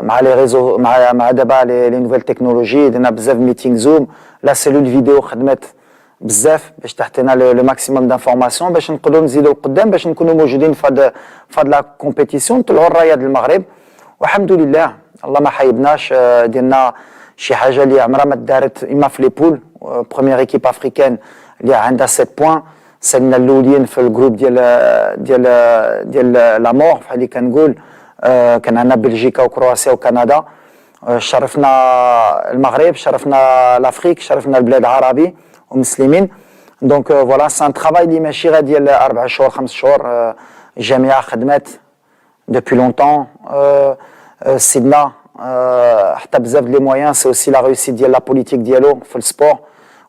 Speaker 2: مع لي ريزو، مع دابا لي نوفيل تكنولوجي، درنا بزاف ميتينغ زوم. لا سيلول فيديو خدمت بزاف باش تعطينا لو ماكسيموم دانفورماسيون باش نقدروا نزيدوا قدام، باش نكونوا موجودين في هاد لا كومبيتيسيون، نطلعوا الرايه ديال المغرب. والحمد لله الله ما حيبناش، درنا شي حاجه اللي عمرها ما دارت اما في لي بول. بروميير ايكيب افريكان اللي عندها 7 بوان، سالنا الاولين في الجروب ديال لا مور بحال اللي كنقول. كان عندنا بلجيكا وكرواسيا وكندا. شرفنا المغرب، شرفنا لافريك، شرفنا البلاد العربي ومسلمين. دونك فوالا سان ترافاي اللي ماشي غير ديال 4 شهور 5 شهور. الجامعه خدمت دوبي لونطون، سيدنا حتى بزاف لي مويان. سي اوسي لا ريوسيت ديال لا بوليتيك ديالو في السبور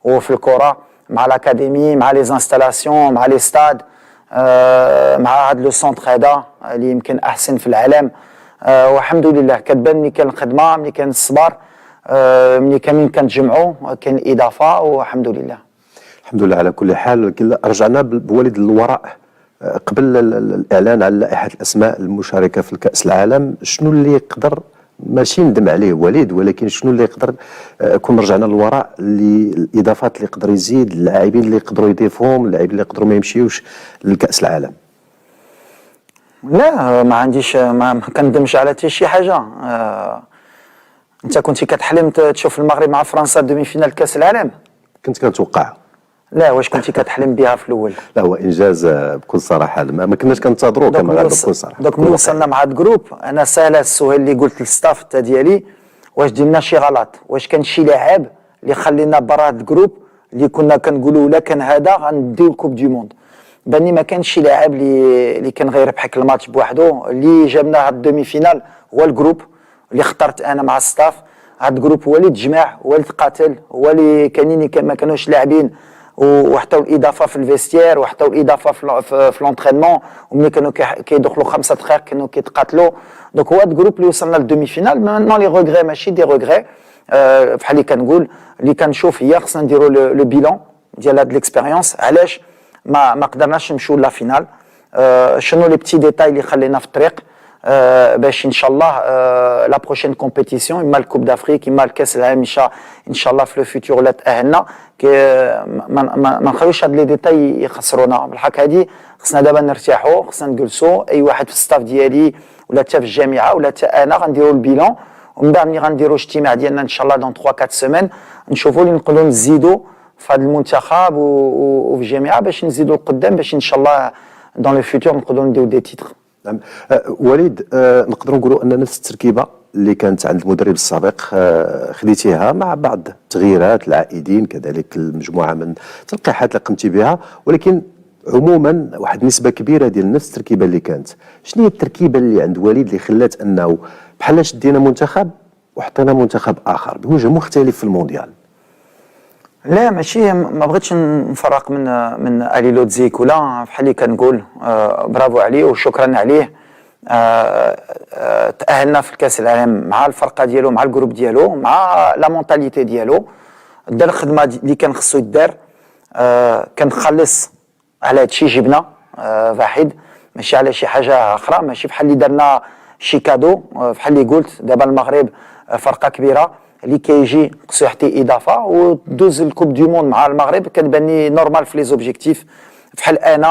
Speaker 2: وفي الكره، مع الاكاديمي، مع لي انستالاسيون، مع لي ستاد، مع هذا لو سونتر هذا اللي يمكن احسن في العالم. والحمد لله كتبان ملي كان الخدمه، ملي كان الصبر، ملي كاملين كنتجمعوا، كاين الاضافه، والحمد لله.
Speaker 1: الحمد لله على كل حال. رجعنا بوليد للوراء، قبل الاعلان على لائحه الاسماء المشاركه في الكاس العالم، شنو اللي يقدر ماشي ندم عليه وليد، ولكن شنو اللي يقدر كون رجعنا للوراء، الاضافات اللي يقدر يزيد، اللاعبين اللي يقدروا يضيفوهم، اللاعبين اللي يقدروا ما يمشيوش للكاس العالم؟
Speaker 2: لا ما عنديش، ما كندمش على حتى شي حاجه. انت كنتي كتحلم تشوف المغرب مع فرنسا دومي فينال كاس العالم؟
Speaker 1: كنت كنتوقع.
Speaker 2: لا، واش كنتي كتحلم بها في الاول؟
Speaker 1: لا، هو انجاز بكل صراحه، ما كناش كنتظروه كمغاربه بكل صراحه.
Speaker 2: دوك ملي وصلنا مع هاد الجروب، انا ساهله السؤال اللي قلت للستاف تاع ديالي، واش درنا شي غلط؟ واش كان شي لاعب اللي خلينا برا هاد الجروب اللي كنا كنقولوا ولا كان هذا غنديو الكوب دي موند؟ باني ما كانش شي لاعب اللي كان غيربحك الماتش بوحدو. اللي جابنا هاد الدومي فينال هو الجروب اللي اخترت انا مع الستاف. هاد الجروب هو اللي تجمع، هو اللي تقاتل، هو اللي كاينين ما كانوش لاعبين وحتى الاضافه في الفيستير وحتى الاضافه في لونترينمون، وملي كانوا كيدخلوا 5 دقائق كانوا كيتقاتلوا. دونك هو هذا الجروب اللي وصلنا للدومي فينال. مانون لي روغري ماشي دي روغري، بحال اللي كنقول اللي كنشوف هي خصنا نديروا لو بيلون ديال هاد ليكسبيريونس، علاش ما قدرناش نمشيو لا فينال، شنو لي بتي ديتاي اللي خلينا في الطريق باش ان شاء الله لا بروشين كومبيتيسيون اما الكوب دافريك اما الكاس العالم ان شاء الله في لو فيتور ولا تاهلنا ما نخليوش هاد لي ديتاي يخسرونا. بالحق هادي خصنا دابا نرتاحوا، خصنا نجلسوا اي واحد في الستاف ديالي ولا حتى في الجامعه ولا حتى انا غنديروا البيلون، ومن بعد ملي غنديروا اجتماع ديالنا ان شاء الله دون 3 4 سيمين نشوفوا اللي نقدروا نزيدوا في هذا المنتخب وفي الجامعه باش نزيدوا القدام باش ان شاء الله دون لو فيتور نقدروا نديروا دي تيتر.
Speaker 1: نعم. وليد، نقدروا نقولوا ان نفس التركيبه اللي كانت عند المدرب السابق خديتيها مع بعض التغييرات العائدين، كذلك المجموعه من التلقيحات اللي قمتي بها، ولكن عموما واحد النسبه كبيره ديال نفس التركيبه اللي كانت. شنو هي التركيبه اللي عند وليد اللي خلات انه بحال شدينا منتخب وحطينا منتخب اخر بوجه مختلف في المونديال؟
Speaker 2: لا ماشي، ما بغيتش نفرق من الي لودزيك ولا بحال اللي كنقول برافو عليه وشكرا عليه. تأهلنا في الكاس العالم مع الفرقه ديالو مع الجروب ديالو مع لا مونتاليتي ديالو، دار الخدمه اللي كان خصو يدار، كان خلص على هادشي جبنا واحد ماشي على شي حاجه اخرى، ماشي بحال اللي درنا شي كادو. بحال اللي قلت دابا المغرب فرقه كبيره اللي كيجي خصو يعطي اضافه ودوز الكوب دو موند مع المغرب كتبان لي نورمال في لي زوبجيكتيف. بحال انا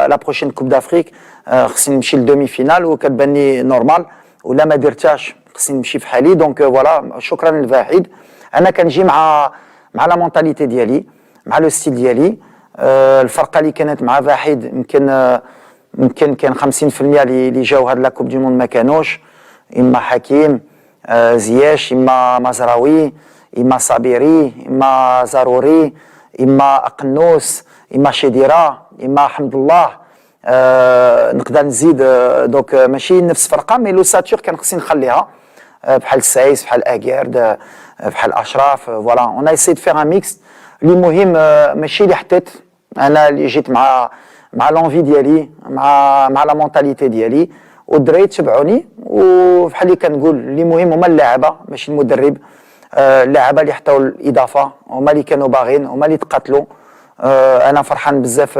Speaker 2: لا بروشين كوب دافريك خصني نمشي للدومي فينال وكتبان لي نورمال، ولا ما درتهاش خصني نمشي بحالي. دونك فوالا شكرا للفاحد. انا كنجي مع لا مونتاليتي ديالي مع لو ستيل ديالي. الفرقه اللي كانت مع واحد يمكن كان 50% اللي جاو هاد لا كوب دو موند ما كانوش، اما حكيم زياش اما مزراوي اما صابيري اما زاروري اما اقنوس اما شديره اما حمد الله. نقدر نزيد دونك ماشي نفس فرقه مي لو ساتور كان خصني نخليها بحال السايس بحال اكيرد بحال اشراف. فوالا اون ايسي دو فيغ ان ميكس. اللي مهم ماشي اللي حطيت انا اللي جيت مع لونفي ديالي مع لا مونتاليتي ديالي والدراري تبعوني، وبحال اللي كنقول اللي مهم هما اللعابه ماشي المدرب. اللعابه اللي حطاو الاضافه هما اللي كانوا باغيين هما اللي تقاتلوا. انا فرحان بزاف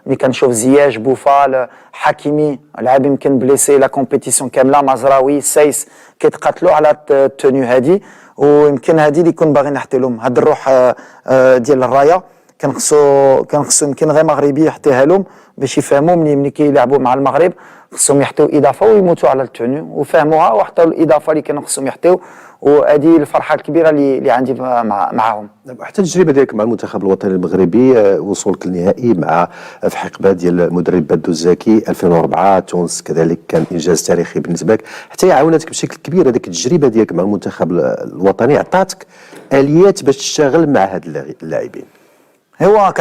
Speaker 2: ملي كنشوف زياج بوفال حكيمي لعاب يمكن بليسي لا كومبيتيسيون كامله، مزراوي سايس كيتقاتلوا على التونيو هادي، ويمكن هادي اللي كون باغي نحطي لهم هاد الروح ديال الرايه. كان خصو يمكن غير مغربي يحطيها لهم باش يفهموا ملي كيلعبوا مع المغرب خصهم يحطيو اضافه ويموتوا على التونيو، وفهموها وحطوا الاضافه اللي كانوا خصهم يحطيو، وهذه الفرحه الكبيره اللي عندي معاهم.
Speaker 1: حتى التجربه ديالك مع المنتخب الوطني المغربي، وصولك للنهائي مع في حقبه ديال المدرب بدو الزكي 2004 تونس، كذلك كان انجاز تاريخي بالنسبه لك، حتى هي عاونتك بشكل كبير. هذيك التجربه ديالك مع المنتخب الوطني عطاتك اليات باش تشتغل مع هاد اللاعبين.
Speaker 2: هو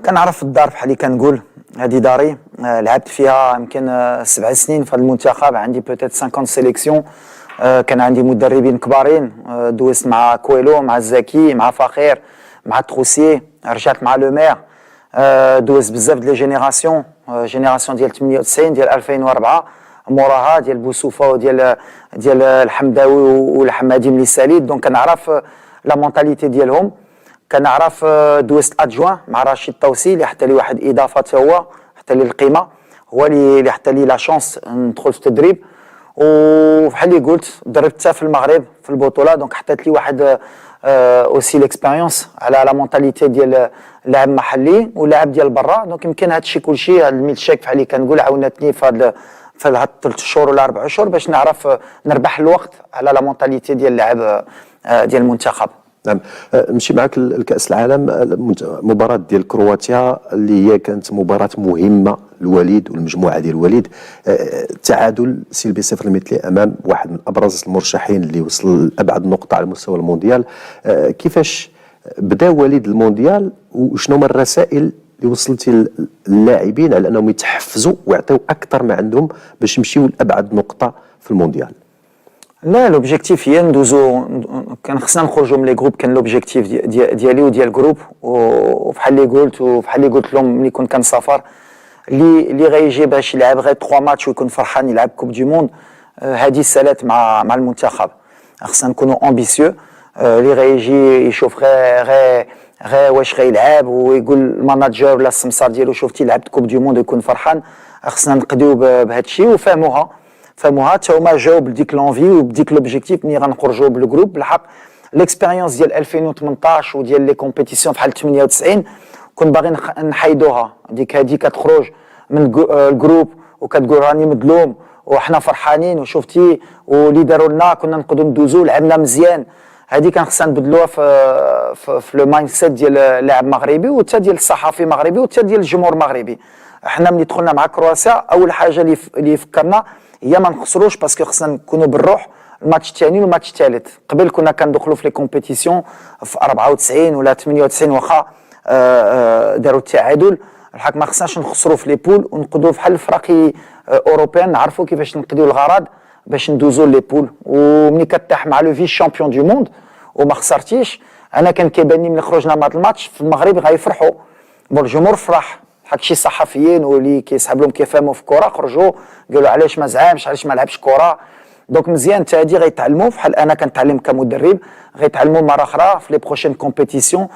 Speaker 2: كنعرف الدار بحال اللي كنقول هذه داري. لعبت فيها يمكن 7 سنين في المنتخب، عندي بوتيت 50 سيليكسيون. كان عندي مدربين كبارين، دوزت مع كويلو مع الزكي مع فخير مع تروسيي، رجعت مع لو مير. دوزت بزاف ديال جينيراسيون ديال 98 ديال 2004 موراها ديال بوسوفه وديال الحمداوي والحمادي ملي ساليت. دونك كنعرف لا مونتاليتي ديالهم. كنعرف دوزت ادجوان مع رشيد توسي اللي حتى لي واحد اضافه حتى هو حتى لي القيمه، هو اللي حتى لي لا شونس ندخل في التدريب. وبحال اللي قلت دربت حتى في المغرب في البطوله، دونك حطيت لي واحد اوسي ليكسبيريونس على لا مونتاليتي ديال لاعب محلي ولاعب ديال برا. دونك يمكن هادشي كلشي هاد الميلشيك بحال اللي كنقول عاونتني في هاد 3 شهور ولا 4 شهور باش نعرف نربح الوقت على لا مونتاليتي ديال اللاعب ديال المنتخب.
Speaker 1: نعم. نمشي معك لكأس العالم، مباراة ديال كرواتيا اللي هي كانت مباراة مهمة للوليد والمجموعة ديال الوليد. تعادل سلبي 0-0 أمام واحد من أبرز المرشحين اللي وصل لأبعد نقطة على مستوى المونديال. كيفاش بدا وليد المونديال وشنو هما الرسائل اللي وصلتي للاعبين على أنهم يتحفزوا ويعطيو أكثر ما عندهم باش يمشيو لأبعد نقطة في المونديال؟
Speaker 2: لا لوبجيكتيف هي ندوزو، كان خصنا نخرجوا من لي جروب، كان لوبجيكتيف ديالي وديال الجروب، وبحال اللي قلت لهم ملي كنت كنسافر اللي غيجي باش يلعب غير 3 ماتش ويكون فرحان يلعب كوب دي موند، هذه السالات مع المنتخب. خصنا نكونوا امبيسيو، اللي غيجي يشوف غير واش غيلعب ويقول الماناجر ولا السمسار ديالو شفتي لعبت كوب دي موند ويكون فرحان. خصنا نقضيو بهذا الشيء وفهموها حتى هما جاوا بديك لونفي وبديك لوبجيكتيف ملي غنخرجوا بالجروب. بالحق ليكسبيريونس ديال 2018 وديال لي كومبيتيسيون بحال 98 كنت باغي نحيدوها. هذيك كتخرج من الجروب وكتقول راني مظلوم وحنا فرحانين وشفتي واللي داروا لنا كنا نقدروا ندوزو لعبنا مزيان. هذه كان خصنا نبدلوها في لو مايند سيت ديال اللاعب مغربي وحتى ديال الصحفي مغربي وحتى ديال الجمهور المغربي. حنا ملي دخلنا مع كرواتيا اول حاجه اللي فكرنا هي ما نخسروش، باسكو خصنا نكونوا بالروح الماتش الثاني والماتش الثالث. قبل كنا كندخلوا في لي كومبيتيسيون في 94 ولا 98 واخا داروا التعادل. الحق ما خصناش نخسروا في لي بول ونقدروا بحال الفرق اوروبيان نعرفوا كيفاش نقضيو الغرض باش ندوزو لي بول. وملي كتاح مع لو فيس شامبيون دو موند وما خسرتيش، انا كان كيبان لي ملي خرجنا من هذا الماتش في المغرب غيفرحوا الجمهور فرح. حق شي صحفيين واللي كيسحب لهم كيفهموا في الكره خرجوا قالوا علاش ما زعمش، علاش ما لعبش كره. دونك مزيان حتى هادي غيتعلموا بحال انا كنتعلم كمدرب، غيتعلموا مره اخرى في لي بروشين كومبيتيسيون.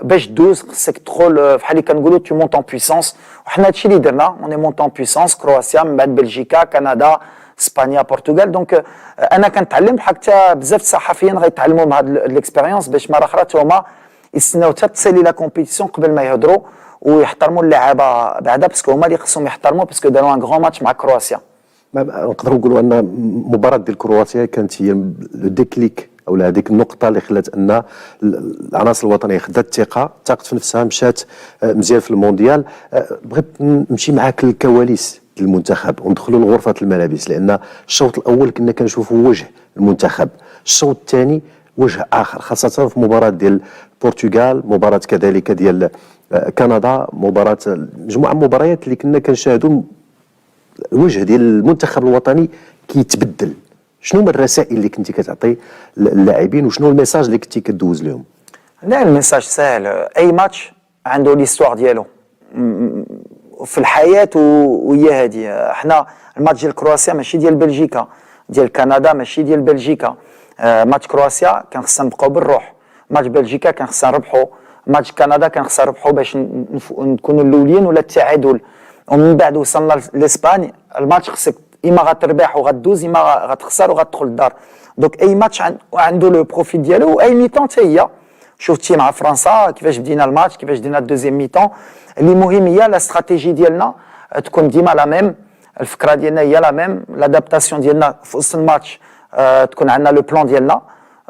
Speaker 2: باش دوز خصك تدخل بحال اللي كنقولوا تو مونت ان بويسونس، وحنا هادشي اللي درنا اوني مونت ان بويسونس. كرواتيا من بعد بلجيكا كندا اسبانيا برتغال. دونك انا كنتعلم بحال حتى بزاف الصحفيين غيتعلموا من هاد ليكسبيريونس باش مره اخرى حتى هما يستناو حتى تصيلي لا كومبيتيسيون قبل ما يهضروا ويحترموا اللعابه بعدا، باسكو هما اللي خصهم يحترموا باسكو داروا ان غران ماتش مع كرواتيا.
Speaker 1: نقدروا نقولوا ان مباراه ديال كرواتيا كانت هي لو ديكليك او هذيك النقطه اللي خلات ان العناصر الوطنيه خدات الثقه، ثقت في نفسها، مشات مزيان في المونديال. بغيت نمشي معاك للكواليس المنتخب وندخلوا لغرفه الملابس، لان الشوط الاول كنا كنشوفوا وجه المنتخب، الشوط الثاني وجه اخر، خاصه في مباراه ديال البرتغال، مباراه كذلك ديال كندا، مباراه مجموعه من المباريات اللي كنا كنشاهدوا الوجه ديال المنتخب الوطني كيتبدل. شنو هما الرسائل اللي كنتي كتعطي للاعبين وشنو الميساج اللي كنتي كدوز لهم؟
Speaker 2: لا الميساج سهل، اي ماتش عنده ليستوار ديالو في الحياه وهي هذه. حنا الماتش ديال كرواتيا ماشي ديال بلجيكا، ديال كندا ماشي ديال بلجيكا. ماتش كرواتيا كان خصنا نبقاو بالروح، ماتش بلجيكا كان خصنا نربحوا، ماتش كندا كان خصنا نربحوا باش نكونوا الاولين ولا التعادل. ومن بعد وصلنا لاسبانيا الماتش خصك اما غتربح وغدوز اما غتخسر وغتدخل الدار. دونك اي ماتش عنده لو بروفيل ديالو، واي ميطون حتى هي. شفتي مع فرنسا كيفاش بدينا الماتش، كيفاش دينا الدوزيام ميطون. اللي مهم هي لا استراتيجي ديالنا تكون ديما لا ميم، الفكره ديالنا هي لا ميم، لادابتاسيون ديالنا في وسط الماتش تكون عندنا لو بلان ديالنا.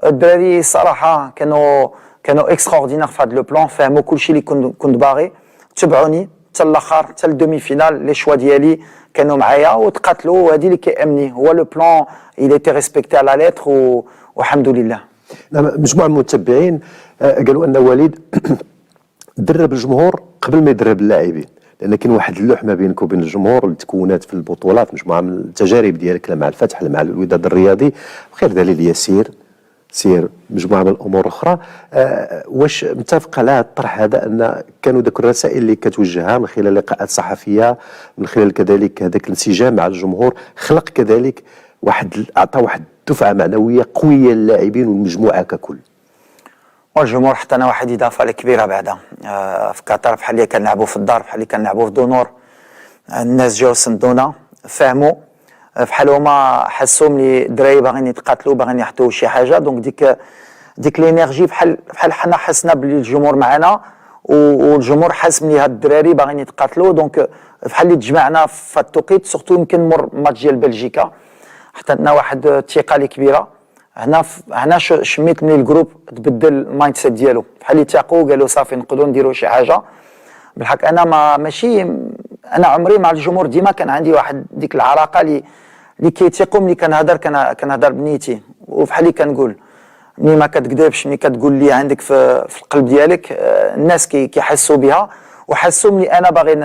Speaker 2: الدراري صراحه كانوا اكستراوردينير في هذا لو بلان، فهموا كلشي اللي كنت باغي، تبعوني حتى الاخر حتى الدومي فينال. لي شوا ديالي كانوا معايا وتقاتلوا، وهذه اللي كيامني هو لو بلان il était respecté à la lettre والحمد لله.
Speaker 1: مجموعه من المتبعين قالوا ان وليد درب الجمهور قبل ما يدرب اللاعبين، لان كاين واحد اللوح ما بينك وبين الجمهور اللي تكونات في البطولات، مجموعه من التجارب ديالك مع الفتح مع الوداد الرياضي وغير ذلك يسير سير مجموعه من الامور الاخرى. واش متفق على الطرح هذا ان كانوا ذاك الرسائل اللي كتوجهها من خلال لقاءات صحفيه، من خلال كذلك هذاك الانسجام مع الجمهور، خلق كذلك اعطى واحد دفعه معنويه قويه للاعبين والمجموعه ككل؟
Speaker 2: والجمهور حتى انا واحد اضافه كبيره بعدا. في قطر بحال اللي كنلعبوا في الدار، بحال اللي كنلعبوا في دونور، الناس جاو سندونا فهموا بحال هما حسوا ملي الدراري باغيين يتقاتلوا باغيين يحطوا شي حاجه. دونك ديك لينيرجي بحال حنا حسنا بلي الجمهور معنا والجمهور حس ملي هاد الدراري باغيين يتقاتلوا. دونك بحال اللي تجمعنا في هاد التوقيت، سورتو يمكن مر ماتش ديال بلجيكا حتى عندنا واحد الثقه اللي كبيره. هنا شميت ملي الجروب تبدل المايند سيت ديالو، بحال اللي تاقوا قالوا صافي نقدروا نديروا شي حاجه. بالحق انا ماشي انا عمري مع الجمهور ديما كان عندي واحد ديك العلاقه اللي كيتيقوا ملي كنهضر بنيتي، وبحال اللي كنقول ملي ما كتكذبش، ملي كتقول لي عندك في القلب ديالك الناس كيحسوا بها وحسوا ملي انا باغي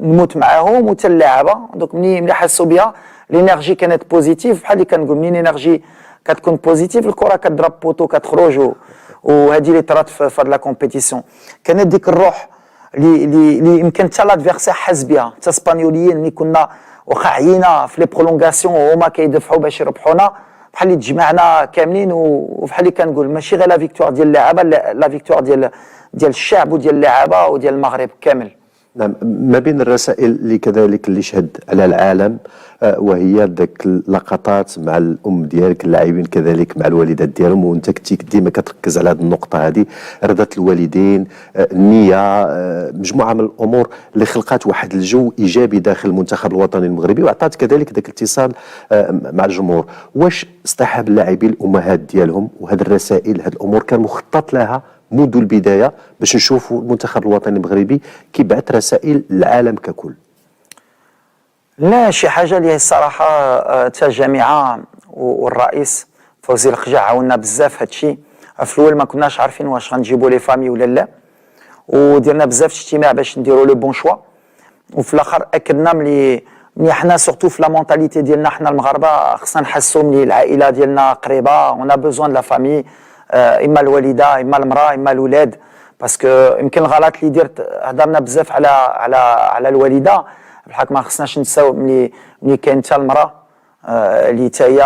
Speaker 2: نموت معاهم وتا اللعابه. دوك ملي حسوا بها لينيرجي كانت بوزيتيف، بحال اللي كنقول منين لينيرجي كتكون بوزيتيف الكره كتضرب بوطو كتخرج، وهذه اللي طرات في هاد لا كومبيتيسيون. كانت ديك الروح اللي يمكن حتى لادفيرسير حس بها، حتى اسبانيوليين اللي كنا واخا عيينا في لي برولونغاسيون وهما كيدفعوا باش يربحونا، بحال اللي تجمعنا كاملين وبحال اللي كنقول ماشي غير لا فيكتوار ديال اللعابه، لا فيكتوار ديال الشعب وديال اللعابه وديال المغرب كامل.
Speaker 1: نعم. ما بين الرسائل اللي كذلك اللي شهد على العالم وهي ذاك اللقطات مع الام ديالك اللاعبين كذلك مع الوالدات ديالهم، وانت كنتي ديما كتركز على هذه النقطه هذه، رضا الوالدين، النيه، مجموعه من الامور اللي خلقات واحد الجو ايجابي داخل المنتخب الوطني المغربي، وعطات كذلك ذاك الاتصال مع الجمهور. واش اصطحاب اللاعبين الامهات ديالهم وهذه الرسائل هذه الامور كان مخطط لها منذ البدايه باش نشوفوا المنتخب الوطني المغربي كيبعث رسائل للعالم ككل؟
Speaker 2: لا، شي حاجه اللي الصراحه تا الجامعه والرئيس فوزي القجع عاوننا بزاف هادشي. في الاول ما كناش عارفين واش غنجيبوا لي فامي ولا لا، ودرنا بزاف اجتماع باش نديروا لو بون شوا، وفي الاخر اكدنا ملي حنا سورتو في لا مونتاليتي ديالنا حنا المغاربه خصنا نحسوا ملي العائله ديالنا قريبه، اون بوزوان لا فامي، اما الوالده اما المراه اما الاولاد. باسكو يمكن الغلط اللي درت هضرنا بزاف على الوالده، بحال ما خصناش نساو ملي كاين حتى المراه اللي حتى هي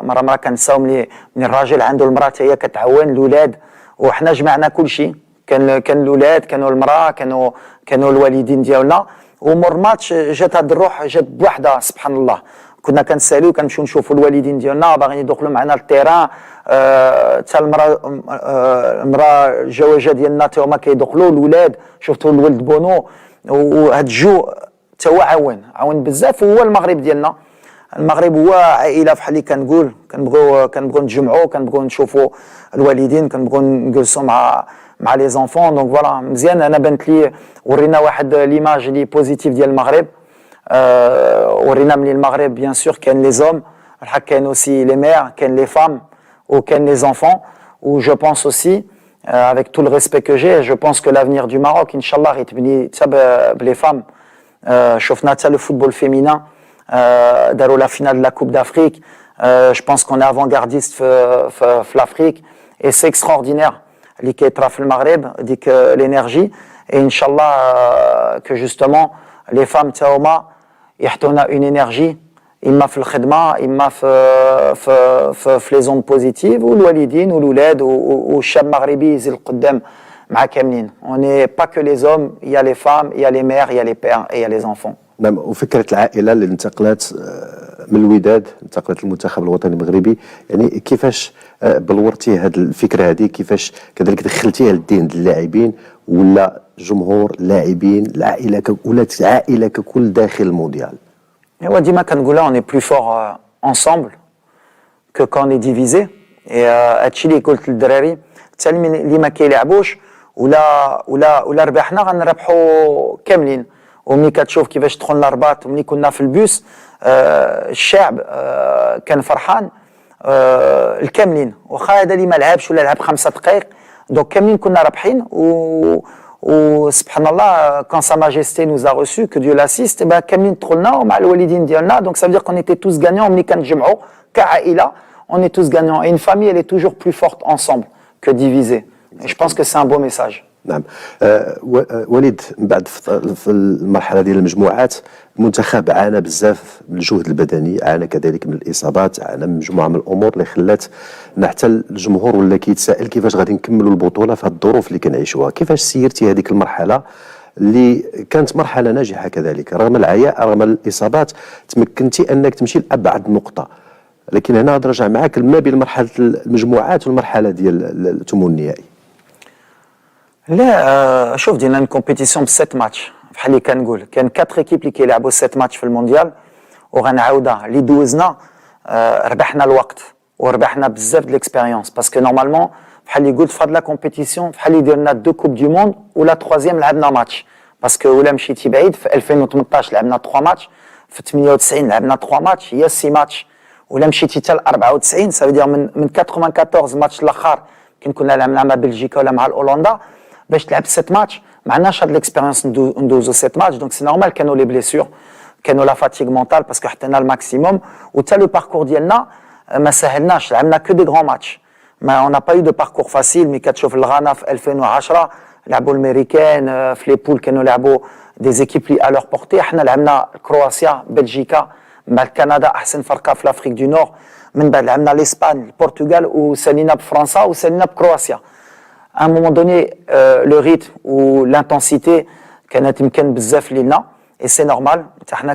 Speaker 2: مره كنساو ملي الراجل عنده المراه حتى هي كتعاون الاولاد، وحنا جمعنا كل شيء. كان الاولاد، كانوا المراه، كانوا الوالدين ديالنا. ومور ماتش جات هاد الروح جات بوحدها سبحان الله. كنا كنساليو كنمشيو نشوفوا الوالدين ديالنا باغيين يدخلوا معنا للتيران، حتى المراه الجواجه ديالنا حتى هما كيدخلوا، الاولاد شفتوا الولد بونو، وهاد الجو حتى هو عاون بزاف. وهو المغرب ديالنا، المغرب هو عائله بحال اللي كنقول، كنبغيو نتجمعوا، كنبغيو نشوفوا الوالدين، كنبغيو نجلسوا مع لي زونفون. دونك فوالا مزيان. انا بانت لي ورينا واحد ليماج لي بوزيتيف ديال المغرب، ورينا ملي المغرب بيان سور كاين لي زوم، الحق كاين اوسي لي مير، كاين لي فام وكاين لي زونفون. و جو بونس اوسي avec tout le respect que j'ai, je pense que l'avenir du Maroc inchallah غيتبني حتى بلي فام. شفنا حتى لو فوتبول فيمينا داروا لا فينال لا كوب d'Afrique. Je pense qu'on est avant-gardiste في l'Afrique et c'est extraordinaire اللي كيطرا في المغرب ديك l'énergie. et inchallah que justement les femmes حتى هما يحطونا une énergie اما في الخدمه اما في لي زون بوزيتيف، والوالدين والاولاد والشاب المغربي يزيد القدام مع كاملين. on n'est pas que les hommes, il y a les femmes, il y a les mères, il y a les pères et il y a les enfants.
Speaker 1: نعم. وفكره العائله اللي انتقلت من الوداد انتقلت للمنتخب الوطني المغربي، يعني كيفاش بلورتي هذه الفكره هذه، كيفاش كذلك دخلتيها للذهن ديال اللاعبين ولا جمهور اللاعبين العائله ولات عائله ككل داخل المونديال؟
Speaker 2: ايوا ديما كنقولها on est plus fort ensemble que quand on est divisé. هادشي اللي قلت للدراري حتى اللي ما كيلعبوش ولا ربحنا غنربحوا كاملين. وملي كتشوف كيفاش دخلنا الرباط وملي كنا في البوس الشعب كان فرحان الكاملين، واخا هذا اللي ما لعبش ولا لعب 5 دقائق، دونك كاملين كنا رابحين. وسبحان الله quand sa majesté nous a reçus, que Dieu l'assiste, كاملين دخلنا ومع الوالدين ديالنا. donc ça veut dire qu'on était tous gagnants. ملي كنتجمعوا كعائله on est tous gagnants, et une famille elle est toujours plus forte ensemble que divisée. et je pense que c'est un beau message.
Speaker 1: نعم. وليد، بعد في المرحله ديال المجموعات المنتخب عانى بزاف من الجهد البدني، عانى كذلك من الاصابات، عانى من مجموعه من الامور اللي خلات حتى الجمهور ولا كيتسائل كيفاش غادي نكملوا البطوله في هذه الظروف اللي كنعيشوها. كيفاش سيرتي هذيك المرحله اللي كانت مرحله ناجحه كذلك رغم العياء رغم الاصابات، تمكنتي انك تمشي لابعد نقطه؟ لكن هنا غادي نرجع معاك ما بين مرحله المجموعات والمرحله ديال الثمن النهائي.
Speaker 2: لا شوف دينا une compétition ب 7 ماتش بحال اللي كنقول، كان 4 ايكيب اللي كيلعبوا 7 ماتش في المونديال، وغنعاودها اللي دوزنا ربحنا الوقت وربحنا بزاف د ليكسبيريونس. باسكو نورمالمون بحال اللي قلت في هاد لا كومبيتيسيون بحال اللي درنا 2 كوب دي موند ولا 3 لعبنا ماتش. باسكو ولا مشيتي بعيد في 2018 لعبنا 3 ماتش، في 98 لعبنا 3 ماتش، هي 6 ماتش. ولا مشيتي حتى ل 94 سا فيدير من 94 ماتش الاخر كنا لعبنا مع بلجيكا ولا مع هولندا باش تلعب 7 ماتش. ما عندناش هاد ليكسبيريونس ندوزو 7 ماتش. دونك سي نورمال كانوا لي بليسيور، كانوا لا فاتيغ مونتال باسكو حطينا الماكسيموم. وتا لو باركور ديالنا ما سهلناش، لعبنا كو دي غران ماتش. ما اون با يو دو باركور فاسيل. مي كتشوف الغانا في 2010 لعبوا الامريكان، في لي بول كانوا لعبوا دي زيكيب لي الور بورتي. حنا لعبنا كرواتيا، بلجيكا، من بعد كندا احسن فرقه في لافريك دو نور، من بعد لعبنا لاسبان، البرتغال، وسالينا بفرنسا وسالينا بكرواتيا. à un moment donné le rythme ou l'intensité كانت يمكن بزاف لينا et c'est normal. حنا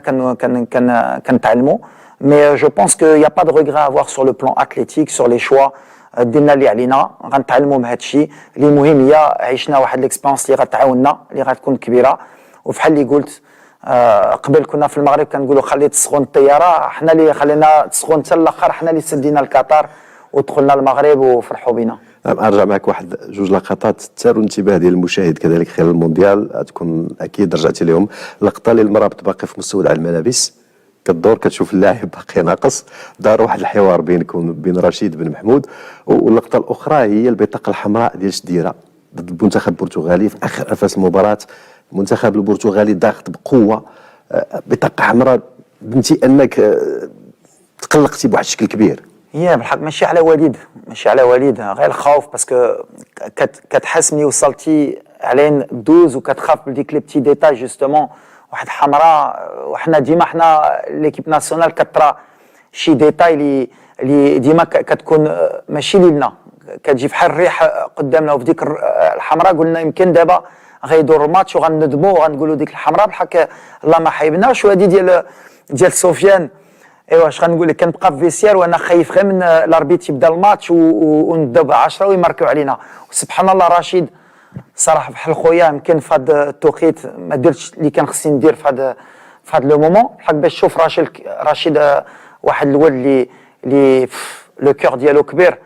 Speaker 2: كنتعلموا. mais je pense qu'il y a pas de regret à avoir sur le plan athlétique, sur les choix. درنا اللي علينا، غنتعلموا من هذا الشيء. اللي مهم هي عشنا واحد ليكسبيريونس اللي غتعاوننا، اللي غتكون كبيره. وفحال اللي قلت قبل كنا في المغرب كنقولوا خلي تسخن الطياره، حنا اللي خلينا تسخن حتى الاخر، حنا اللي سدينا القطار ودخلنا المغرب وفرحوا بنا.
Speaker 1: ارجع معك واحد جوج لقطات تثاروا الانتباه ديال المشاهد كذلك خلال المونديال، تكون اكيد رجعتي لهم. لقطه اللي المراه باقي في مستود على الملابس، كدور كتشوف اللاعب باقي ناقص، دار واحد الحوار بينكم وبين رشيد بن محمود. واللقطه الاخرى هي البطاقه الحمراء ديال شديره ضد المنتخب البرتغالي في اخر انفاس المباراه. المنتخب البرتغالي ضاغط بقوه، بطاقه حمراء، بنتي انك تقلقتي بواحد الشكل كبير.
Speaker 2: هي بالحق ماشي على وليد، ماشي على وليد، غير الخوف باسكو كتحس ملي وصلتي علين دوز وكتخاف من ديك لي بتي ديتاي جوستومون. واحد حمراء، وحنا ديما حنا ليكيب ناسيونال كترى شي ديتاي اللي ديما كتكون ماشي لينا، كتجي بحال الريح قدامنا. وفي ديك الحمراء قلنا يمكن دابا غيدور الماتش وغندموا وغنقولوا ديك الحمراء بالحق الله ما حيبناش. وهذه ديال سفيان، ايوا اش غنقول لك، كنبقى في فيسير وانا خايف غير من الاربيت يبدا الماتش ونبداو ب 10 ويماركوا علينا. وسبحان الله رشيد صراحه بحال خويا، يمكن في هذا التوقيت ما درتش اللي كان خصني ندير في هذا لو مومون بحال باش تشوف رشيد واحد الولد اللي لو كور ديالو كبير،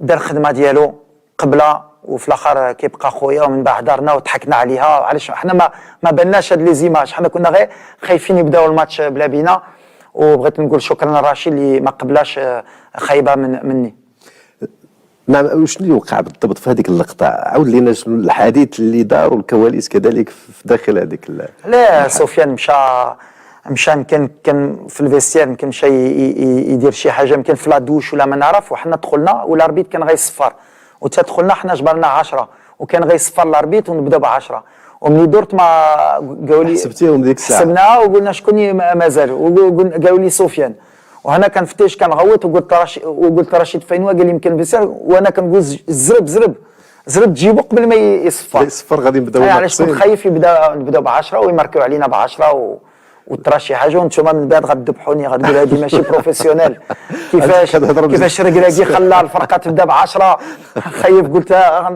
Speaker 2: دار الخدمه ديالو قبله وفي الاخر كيبقى خويا. ومن بعد هضرنا وضحكنا عليها. علاش حنا ما باناش هاد لي زيماج، حنا كنا غير خايفين يبداو الماتش بلا بينا. وبغيت نقول شكرا لرشيد اللي ما قبلاش خايبه مني.
Speaker 1: نعم، وشنو اللي وقع بالضبط في هذيك اللقطه؟ عاود لينا شنو الحديث اللي دار والكواليس كذلك في داخل هذيك
Speaker 2: لا سفيان مشى يمكن كان في الفيستير، يمكن مشى يدير شي حاجه يمكن في لا دوش ولا ما نعرف. وحنا دخلنا والاربيت كان غيصفر، وتا دخلنا حنا جبرنا 10 وكان غيصفر الاربيت ونبداو ب 10. ومني درت ما قالوا لي
Speaker 1: حسبتيهم ديك الساعه،
Speaker 2: حسبناها وقلنا شكون مازال، قالوا لي سفيان. وهنا كنفتش كنغوت وقلت رشيد فين هو؟ قال لي يمكن بيصير. وانا كنقول زرب تجيبو قبل ما يصفر
Speaker 1: غادي نبداو.
Speaker 2: علاش كنت خايف نبداو ب 10 ويماركيو علينا ب 10 وترى شي حاجه وانتم من بعد غتذبحوني، غتقول هذه ماشي بروفيسيونيل. كيفاش ركراكي خلى الفرقه تبدا ب 10 خايف. قلت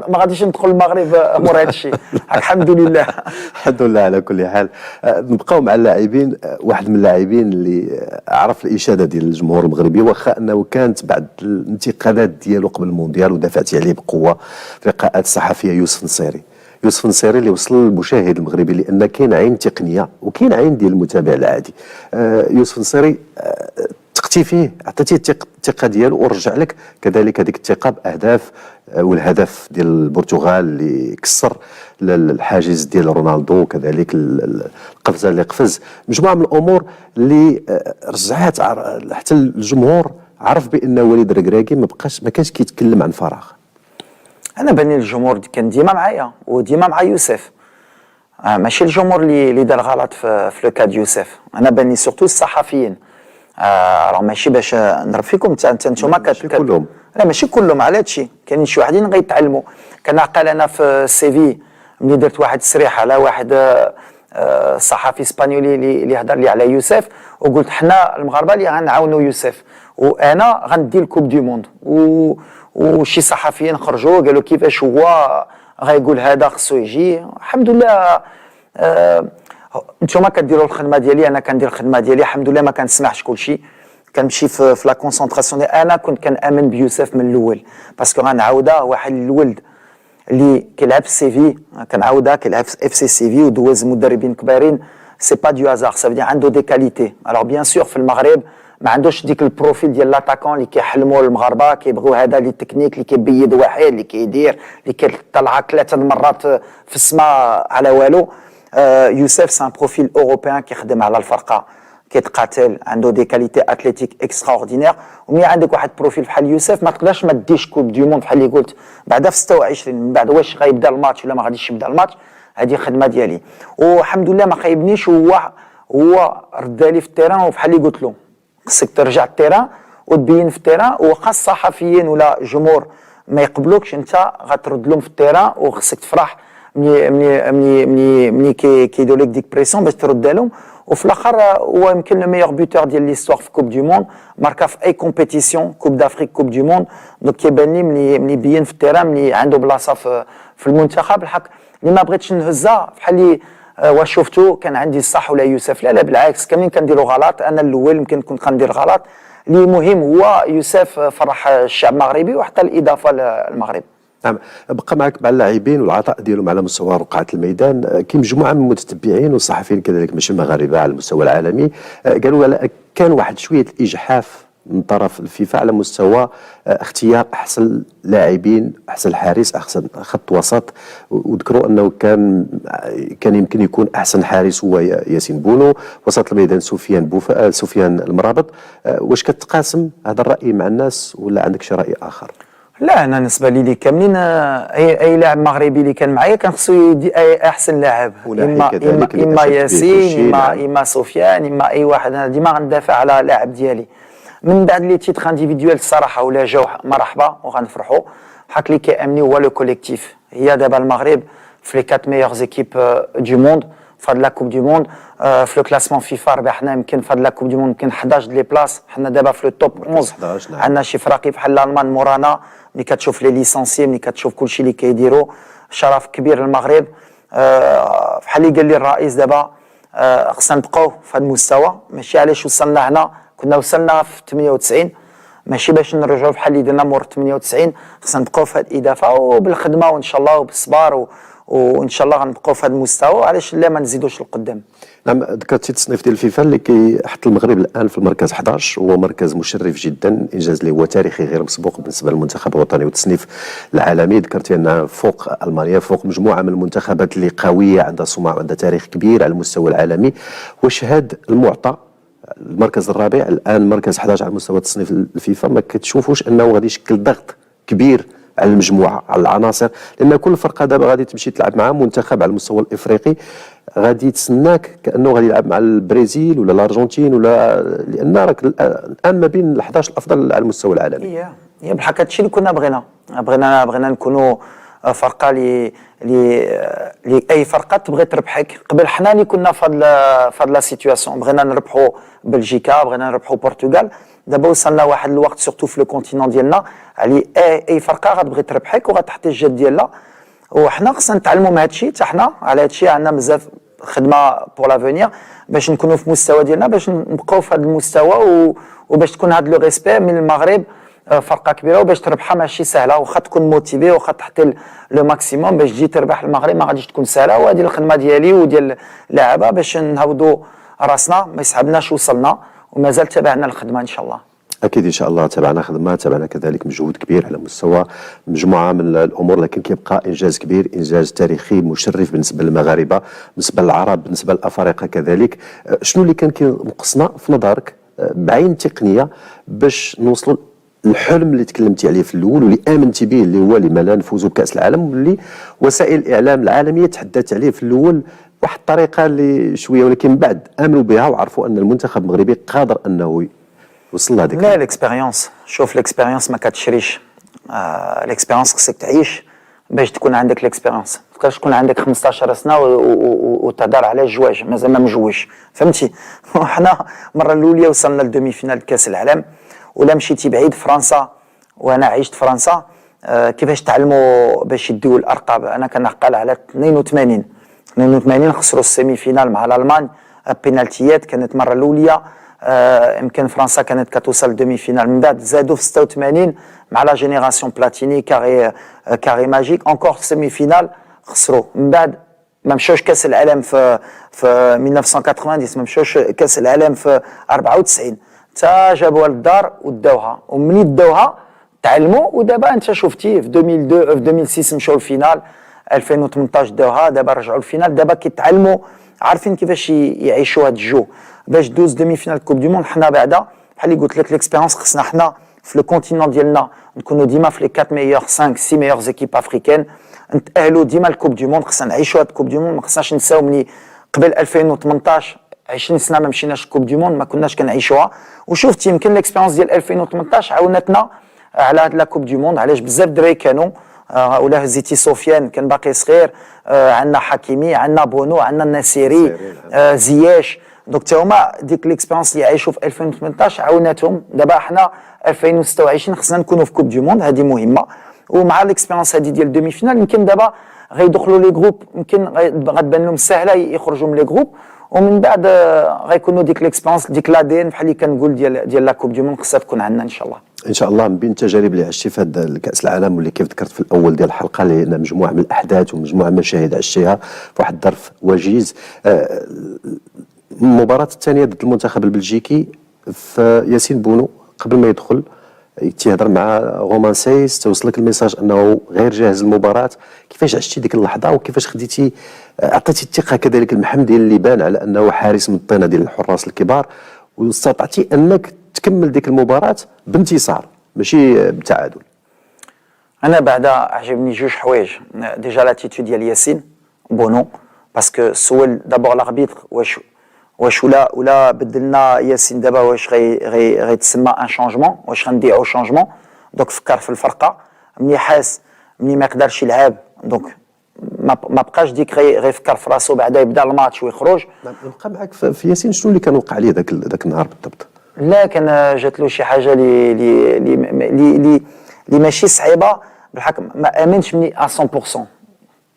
Speaker 2: ما غاديش ندخل المغرب مور هذا الشيء. الحمد لله
Speaker 1: الحمد لله. على كل حال نبقاو مع اللاعبين. واحد من اللاعبين اللي عرف الاشاده ديال الجمهور المغربي، واخا انه كانت بعد الانتقادات ديالو قبل المونديال ودافعتي عليه بقوه في لقاءات الصحفيه، يوسف نصيري. يوسف النصيري اللي وصل للمشاهد المغربي لان كاين عين تقنيه وكاين عين ديال المتابع العادي. يوسف النصيري تقتي فيه، عطيتيه الثقه ديالو ورجع لك كذلك هذيك الثقه باهداف، والهدف ديال البرتغال اللي كسر الحاجز ديال رونالدو، وكذلك القفزه اللي قفز. مجموعه من الامور اللي رجعات حتى الجمهور عرف بان وليد الركراكي ما كانش كيتكلم عن فراغ.
Speaker 2: انا باني الجمهور كان ديما معايا وديما مع يوسف، ماشي الجمهور اللي دار غلط في لو كاد يوسف. انا باني سورتو الصحفيين، راه ماشي باش نضرب فيكم انتوما
Speaker 1: كلهم،
Speaker 2: لا ماشي كلهم على هادشي. كاينين شي وحدين غيتعلموا. كنعقل انا في السيفي ملي درت واحد التصريح على واحد صحفي اسبانيولي اللي هضر لي على يوسف، وقلت حنا المغاربه اللي غنعاونوا يوسف، وانا غندي الكوب دي موند. وشي صحفيين خرجوا قالوا كيفاش هو غيقول هذا خصو يجي. الحمد لله نتوما كديروا الخدمه ديالي، انا كندير الخدمه ديالي الحمد لله. ما كنسمعش كلشي، كنمشي في لا كونسونطراسيون. انا كنت كنامن بيوسف من الاول باسكو غنعاودها واحد الولد اللي كيلعب في السيفي، كنعاودها كيلعب في اف سي سيفي ودوز مدربين كبارين. سي با دو هازار، سا فدي عنده دي كاليتي. الوغ بيان سور في المغرب ما عندوش ديك البروفيل ديال لاتاكون اللي كيحلموا المغاربه كيبغيو هذا لي تكنيك اللي كيبيد واحد اللي كيدير اللي كيطلع 3 المرات في السماء على والو. يوسف سان بروفيل اوروبيان كيخدم على الفرقه كيتقاتل عنده دي كاليتي اتليتيك اكسترا اوردينير. وملي عندك واحد بروفيل بحال يوسف ما تقدرش ما ديش كوب دي موند بحال اللي قلت بعدا في 26 من بعد واش غيبدا الماتش ولا ما غاديش يبدا الماتش. هذه الخدمه ديالي والحمد لله ما خايبنيش. هو ردالي في التيران وبحال اللي قلت له خصك ترجع التيران وتبين في التيران وخاص الصحفيين ولا جمهور ما يقبلوكش انت غترد لهم في التيران وخصك تفرح ملي كيديروا لك ديك بريسيون باش ترد لهم. وفي الاخر هو يمكن لو ميور بوتور ديال ليستوار في كوب دي موند ماركا في اي كومبيتيسيون كوب دافريك كوب دي موند. دونك كيبان لي ملي بين في التيران ملي عنده بلاصه في المنتخب. الحق اللي ما بغيتش نهزها بحال اللي واش شفتو كان عندي الصح ولا يوسف لا بالعكس كاملين كنديروا غلط. انا الاول يمكن كنت كندير غلط. اللي مهم هو يوسف فرح الشعب المغربي وحتى الاضافه للمغرب.
Speaker 1: نعم بقى معك مع اللاعبين والعطاء ديالهم على مستوى رقعة الميدان. كاين مجموعة من المتتبعين والصحفيين كذلك ماشي المغاربة على المستوى العالمي قالوا كان واحد شوية الإجحاف من طرف الفيفا على مستوى اختيار احسن لاعبين احسن حارس احسن خط وسط. وذكروا انه كان يمكن يكون احسن حارس هو ياسين بونو، وسط الميدان سفيان المرابط. واش كتقاسم هذا الراي مع الناس ولا عندك شي راي اخر؟
Speaker 2: لا انا بالنسبه لي كاملين اي لاعب مغربي اللي كان معايا كان خصو يدي اي احسن لاعب اما ياسين اما سفيان اما اي واحد. انا ديما غندافع على لاعب ديالي. من بعد لي تيتر انديفيدويل الصراحه ولا جاو مرحبا وغنفرحوا. حق اللي كيامني هو لو كوليكتيف. هي دابا المغرب في لي 4 ميور زيكيب دو موند في هاد لا كوب دو موند. في لو كلاسمون فيفا ربحنا يمكن في هاد لا كوب دو موند يمكن 11 لي بلاص. حنا دابا في لو توب 11 عندنا شي فراقي بحال الالمان مورانا. ملي كتشوف لي ليسونسي ملي كتشوف كلشي اللي كيديروا شرف كبير للمغرب. بحال اللي قال لي الرئيس دابا خصنا نبقاو في هذا المستوى. ماشي علاش وصلنا هنا كنا وصلنا في 98 ماشي باش نرجعوا بحال اللي درنا مور 98. خصنا نبقاو في هذه الاضافه وبالخدمه وان شاء الله وبالصبر وان شاء الله غنبقاو في هذا المستوى. علاش لا ما نزيدوش للقدام.
Speaker 1: نعم ذكرتي التصنيف ديال الفيفا اللي كيحط المغرب الان في المركز 11 هو مركز مشرف جدا، انجاز اللي هو تاريخي غير مسبوق بالنسبه للمنتخب الوطني والتصنيف العالمي. ذكرتي انها فوق المانيا فوق مجموعه من المنتخبات اللي قويه عندها صناع وعندها تاريخ كبير على المستوى العالمي. واش هذا المعطى المركز الرابع الان مركز 11 على مستوى تصنيف الفيفا ما كتشوفوش انه غادي يشكل ضغط كبير على المجموعه على العناصر؟ لان كل فرقه دابا غادي تمشي تلعب مع منتخب على المستوى الافريقي غادي تسناك كانه غادي يلعب مع البرازيل ولا الارجنتين ولا لان راك الان ما بين ال 11 الافضل على المستوى العالمي.
Speaker 2: هي بالحق هادشي اللي كنا بغينا نكونوا فرقه اللي اي فرقه تبغي تربحك. قبل حنا اللي كنا في هاد لا سيتوياسيون بغينا نربحوا بلجيكا بغينا نربحوا البرتغال. دابا وصلنا واحد الوقت سورتو في لو كونتينون ديالنا علي اي فرقه غتبغي تربحك وغتحط الجد ديالها. وحنا خصنا نتعلموا من هادشي حتى حنا على هادشي عندنا بزاف خدمه بور لافونير باش نكونوا في المستوى ديالنا باش نبقاو في هذا المستوى وباش تكون هذا لو ريسبي من المغرب. فرقه كبيره وباش تربحها ماشي سهله واخا تكون موتيفي واخا تحط لو ماكسيموم باش تجي تربح المغرب ما غاديش تكون سهله. وهذه الخدمه ديالي وديال اللاعبه باش نهودوا راسنا ما يسحبناش وصلنا ومازال تابعنا الخدمه ان شاء الله.
Speaker 1: اكيد ان شاء الله تابعنا خدمه تابعنا كذلك مجهود كبير على مستوى مجموعه من الامور، لكن كيبقى انجاز كبير انجاز تاريخي مشرف بالنسبه للمغاربه بالنسبه للعرب بالنسبه للافارقه كذلك. شنو اللي كان كينقصنا في نظرك بعين التقنيه باش نوصلوا الحلم اللي تكلمتي عليه في الاول واللي امنتي به اللي هو لما لا نفوزوا بكاس العالم واللي وسائل الاعلام العالميه تحدثت عليه في الاول واحد الطريقه اللي شويه ولكن من بعد امنوا بها وعرفوا ان المنتخب المغربي قادر انه يوصل لهذيك؟
Speaker 2: لا الاكسبيريونس. شوف الاكسبيريونس ما كتشريش. الاكسبيريونس خصك تعيش باش تكون عندك الاكسبيريونس. ما تبقاش تكون عندك 15 سنه وتهضر على الجواج مازال ما مجوج فهمتي. حنا المره الاولى وصلنا لدومي فينال كاس العالم ولا مشيتي بعيد فرنسا وانا عشت فرنسا. كيفاش تعلموا باش يديو الارقام. انا كنعقل على 82 خسروا السيمي فينال مع الالمان بينالتيات. كانت المره الاولى يمكن فرنسا كانت كتوصل لدومي فينال. من بعد زادوا في 86 مع لا جينيراسيون بلاتيني كاري ماجيك انكور سيمي فينال خسروا. من بعد ما مشاوش كاس العالم في 1990 ما مشاوش كاس العالم في 94. حتى جابوها للدار وداوها، ومني داوها تعلموا. ودابا انت شفتي في 2002 في 2006 مشاو الفينال، 2018 داوها، دابا رجعوا الفينال. دابا كيتعلموا عارفين كيفاش يعيشوا هذا الجو باش دوز دومي فينال كوب دي موند. حنا بعدا بحال اللي قلت لك ليكسبيريونس خصنا حنا في لو كونتينون ديالنا نكونوا ديما في لي 4 ميور 5 6 ميور زيكيب افريكان، نتاهلوا ديما الكوب دي موند. خصنا نعيشوا هاد الكوب دي موند، ما خصناش نساو مني قبل 2018 20 سنه ما مشيناش الكوب دي موند، ما كناش كنعيشوها. وشفت يمكن ليكسبيريونس ديال 2018 عاونتنا على هاد لا كوب دي موند. علاش بزاف دراري كانوا ولا هزيتي سفيان كان باقي صغير، عندنا حكيمي، عندنا بونو، عندنا النسيري، زياش. دونك تا هما ديك ليكسبيريونس اللي عايشوا في 2018 عاونتهم. دابا حنا 2026 خصنا نكونوا في كوب دي موند، هذه مهمه. ومع ليكسبيريونس هذه ديال دومي فينال يمكن دابا غيدخلوا لي جروب، يمكن غتبان لهم سهله يخرجوا من لي جروب، ومن بعد غيكونوا ديك ليكسبيريونس ديك لادين بحال اللي كنقول ديال لا كوب دي موند خصها تكون عندنا ان شاء الله.
Speaker 1: ان شاء الله. من بين التجارب اللي عشتي في هذا الكاس العالم واللي كيف ذكرت في الاول ديال الحلقه، لان مجموعه من الاحداث ومجموعه من المشاهد عشتيها في واحد الظرف وجيز. المباراه الثانيه ضد المنتخب البلجيكي، في ياسين بونو قبل ما يدخل تيهضر مع رومان سايس، توصلك الميساج انه غير جاهز للمباراه. كيفاش عشتي ديك اللحظه وكيفاش خديتي اعطيتي الثقه كذلك المحمد اللي بان على انه حارس من الطينه ديال الحراس الكبار، واستطعتي انك تكمل ديك المباراه بانتصار ماشي بتعادل؟
Speaker 2: انا بعدا عجبني جوج حوايج. ديجا لاتيتود ديال ياسين بونو، باسكو سول دابور لاربيتر واش ولا بدلنا ياسين دابا واش غيتسمى ان شونجمون، واش غنديعو شونجمون. دونك فكر في الفرقه، مني حاس مني ما يقدرش يلعب، دونك ما بقاش ديك غيفكر في راسو بعدا يبدا الماتش ويخرج.
Speaker 1: نبقى معك في ياسين، شنو اللي كان وقع ليه ذاك النهار بالضبط؟
Speaker 2: لا كان جات له شي حاجه اللي ماشي صعيبه بالحق، ما امنش مني 100%.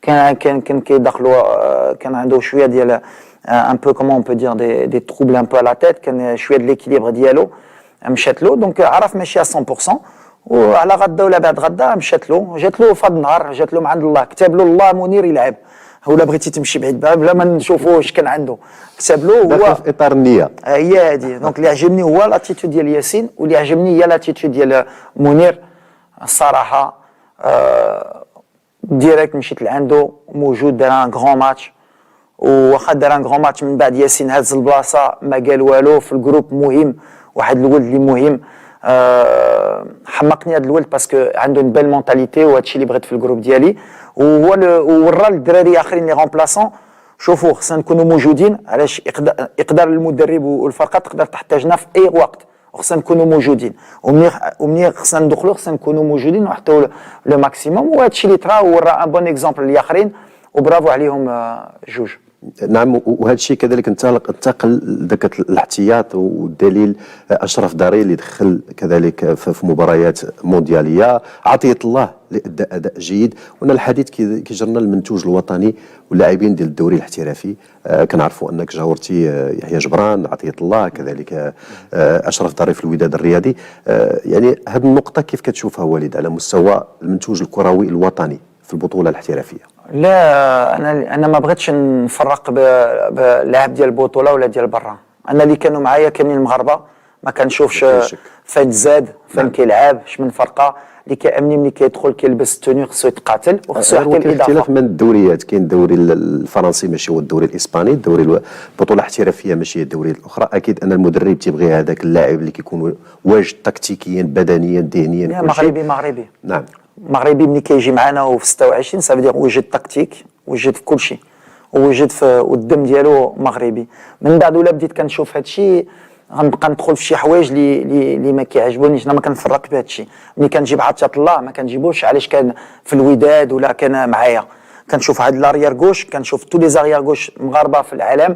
Speaker 2: كان كيدخلوا، كان عنده شويه ديال ان بو كومون اون بو دير دي تروبل ان بو على تيت، كان شويه د ليكيليبر ديالو مشات له، دونك عرف ماشي 100%. وعلى غدا ولا بعد غدا مشات له، جات له فهاد النهار، جات له من عند الله، كتب له الله منير يلعب، ولا بغيتي تمشي بعيد بلا ما نشوفوا واش كان عنده، كتب له هو
Speaker 1: في اطار النيه.
Speaker 2: هي هذه. دونك اللي عجبني هو لاتيتود ديال ياسين، واللي عجبني هي لاتيتود ديال منير. الصراحه ديريكت مشيت لعندو، موجود، دار ان غران ماتش. واخا دار ان غران ماتش من بعد ياسين هز البلاصه ما قال والو في الجروب. مهم واحد الولد اللي مهم، حمقني هذا الولد باسكو عنده بال مونتاليتي، وهادشي اللي بغيت في الجروب ديالي. وهو ورا للدراري اخرين لي رومبلاسون، شوفوا خصنا نكونوا موجودين. علاش يقدر المدرب والفرقه تقدر تحتاجنا في اي وقت، وخصنا نكونوا موجودين. ومني خصنا ندخلوا خصنا نكونوا موجودين ونحطوا لو ماكسيموم. وهذا الشيء اللي طرا ورا ان بون اكزومبل للاخرين، وبرافو عليهم جوج.
Speaker 1: نعم. وهذا الشيء كذلك انتقل ذاك الاحتياط، والدليل اشرف داري اللي دخل كذلك في مباريات موندياليه. عطيه الله اللي ادى اداء جيد. وان الحديث كيجرنا المنتوج الوطني واللاعبين ديال الدوري الاحترافي. كنعرفوا انك جاورتي يحيى جبران، عطيه الله، كذلك اشرف داري في الوداد الرياضي. يعني هذه النقطه كيف كتشوفها وليد على مستوى المنتوج الكروي الوطني في البطوله الاحترافيه؟
Speaker 2: لا انا ما بغيتش نفرق بلاعب ديال البطوله ولا ديال برا. انا اللي كانوا معايا كاملين المغاربه، ما كنشوفش فين زاد فين كيلعب اش من فرقه. اللي كيامني ملي كيدخل كيلبس التوني خصو يتقاتل وخصو يعطي الاضافه.
Speaker 1: اختلاف من الدوريات، كاين الدوري الفرنسي ماشي هو الدوري الاسباني، الدوري البطوله الاحترافيه ماشي هي الدوري الاخرى. اكيد ان المدرب تيبغي هذاك اللاعب اللي كيكون واجد تكتيكيا بدنيا ذهنيا.
Speaker 2: مغربي
Speaker 1: نعم.
Speaker 2: مغربي ملي كيجي معنا وفي 26 صافي دير وجد تكتيك، وجد في كل شيء، ووجد والدم ديالو مغربي. من بعد ولا بديت كنشوف هذا الشيء غنبقى ندخل في شي حوايج اللي ما كيعجبونيش. انا ما كنفرق بهذا الشيء. ملي كنجيب عطيه الله ما كنجيبوش علاش كان في الوداد ولا كان معايا. كنشوف هاد لاريير غوش، كنشوف تو لي زاريير غوش مغاربه في العالم،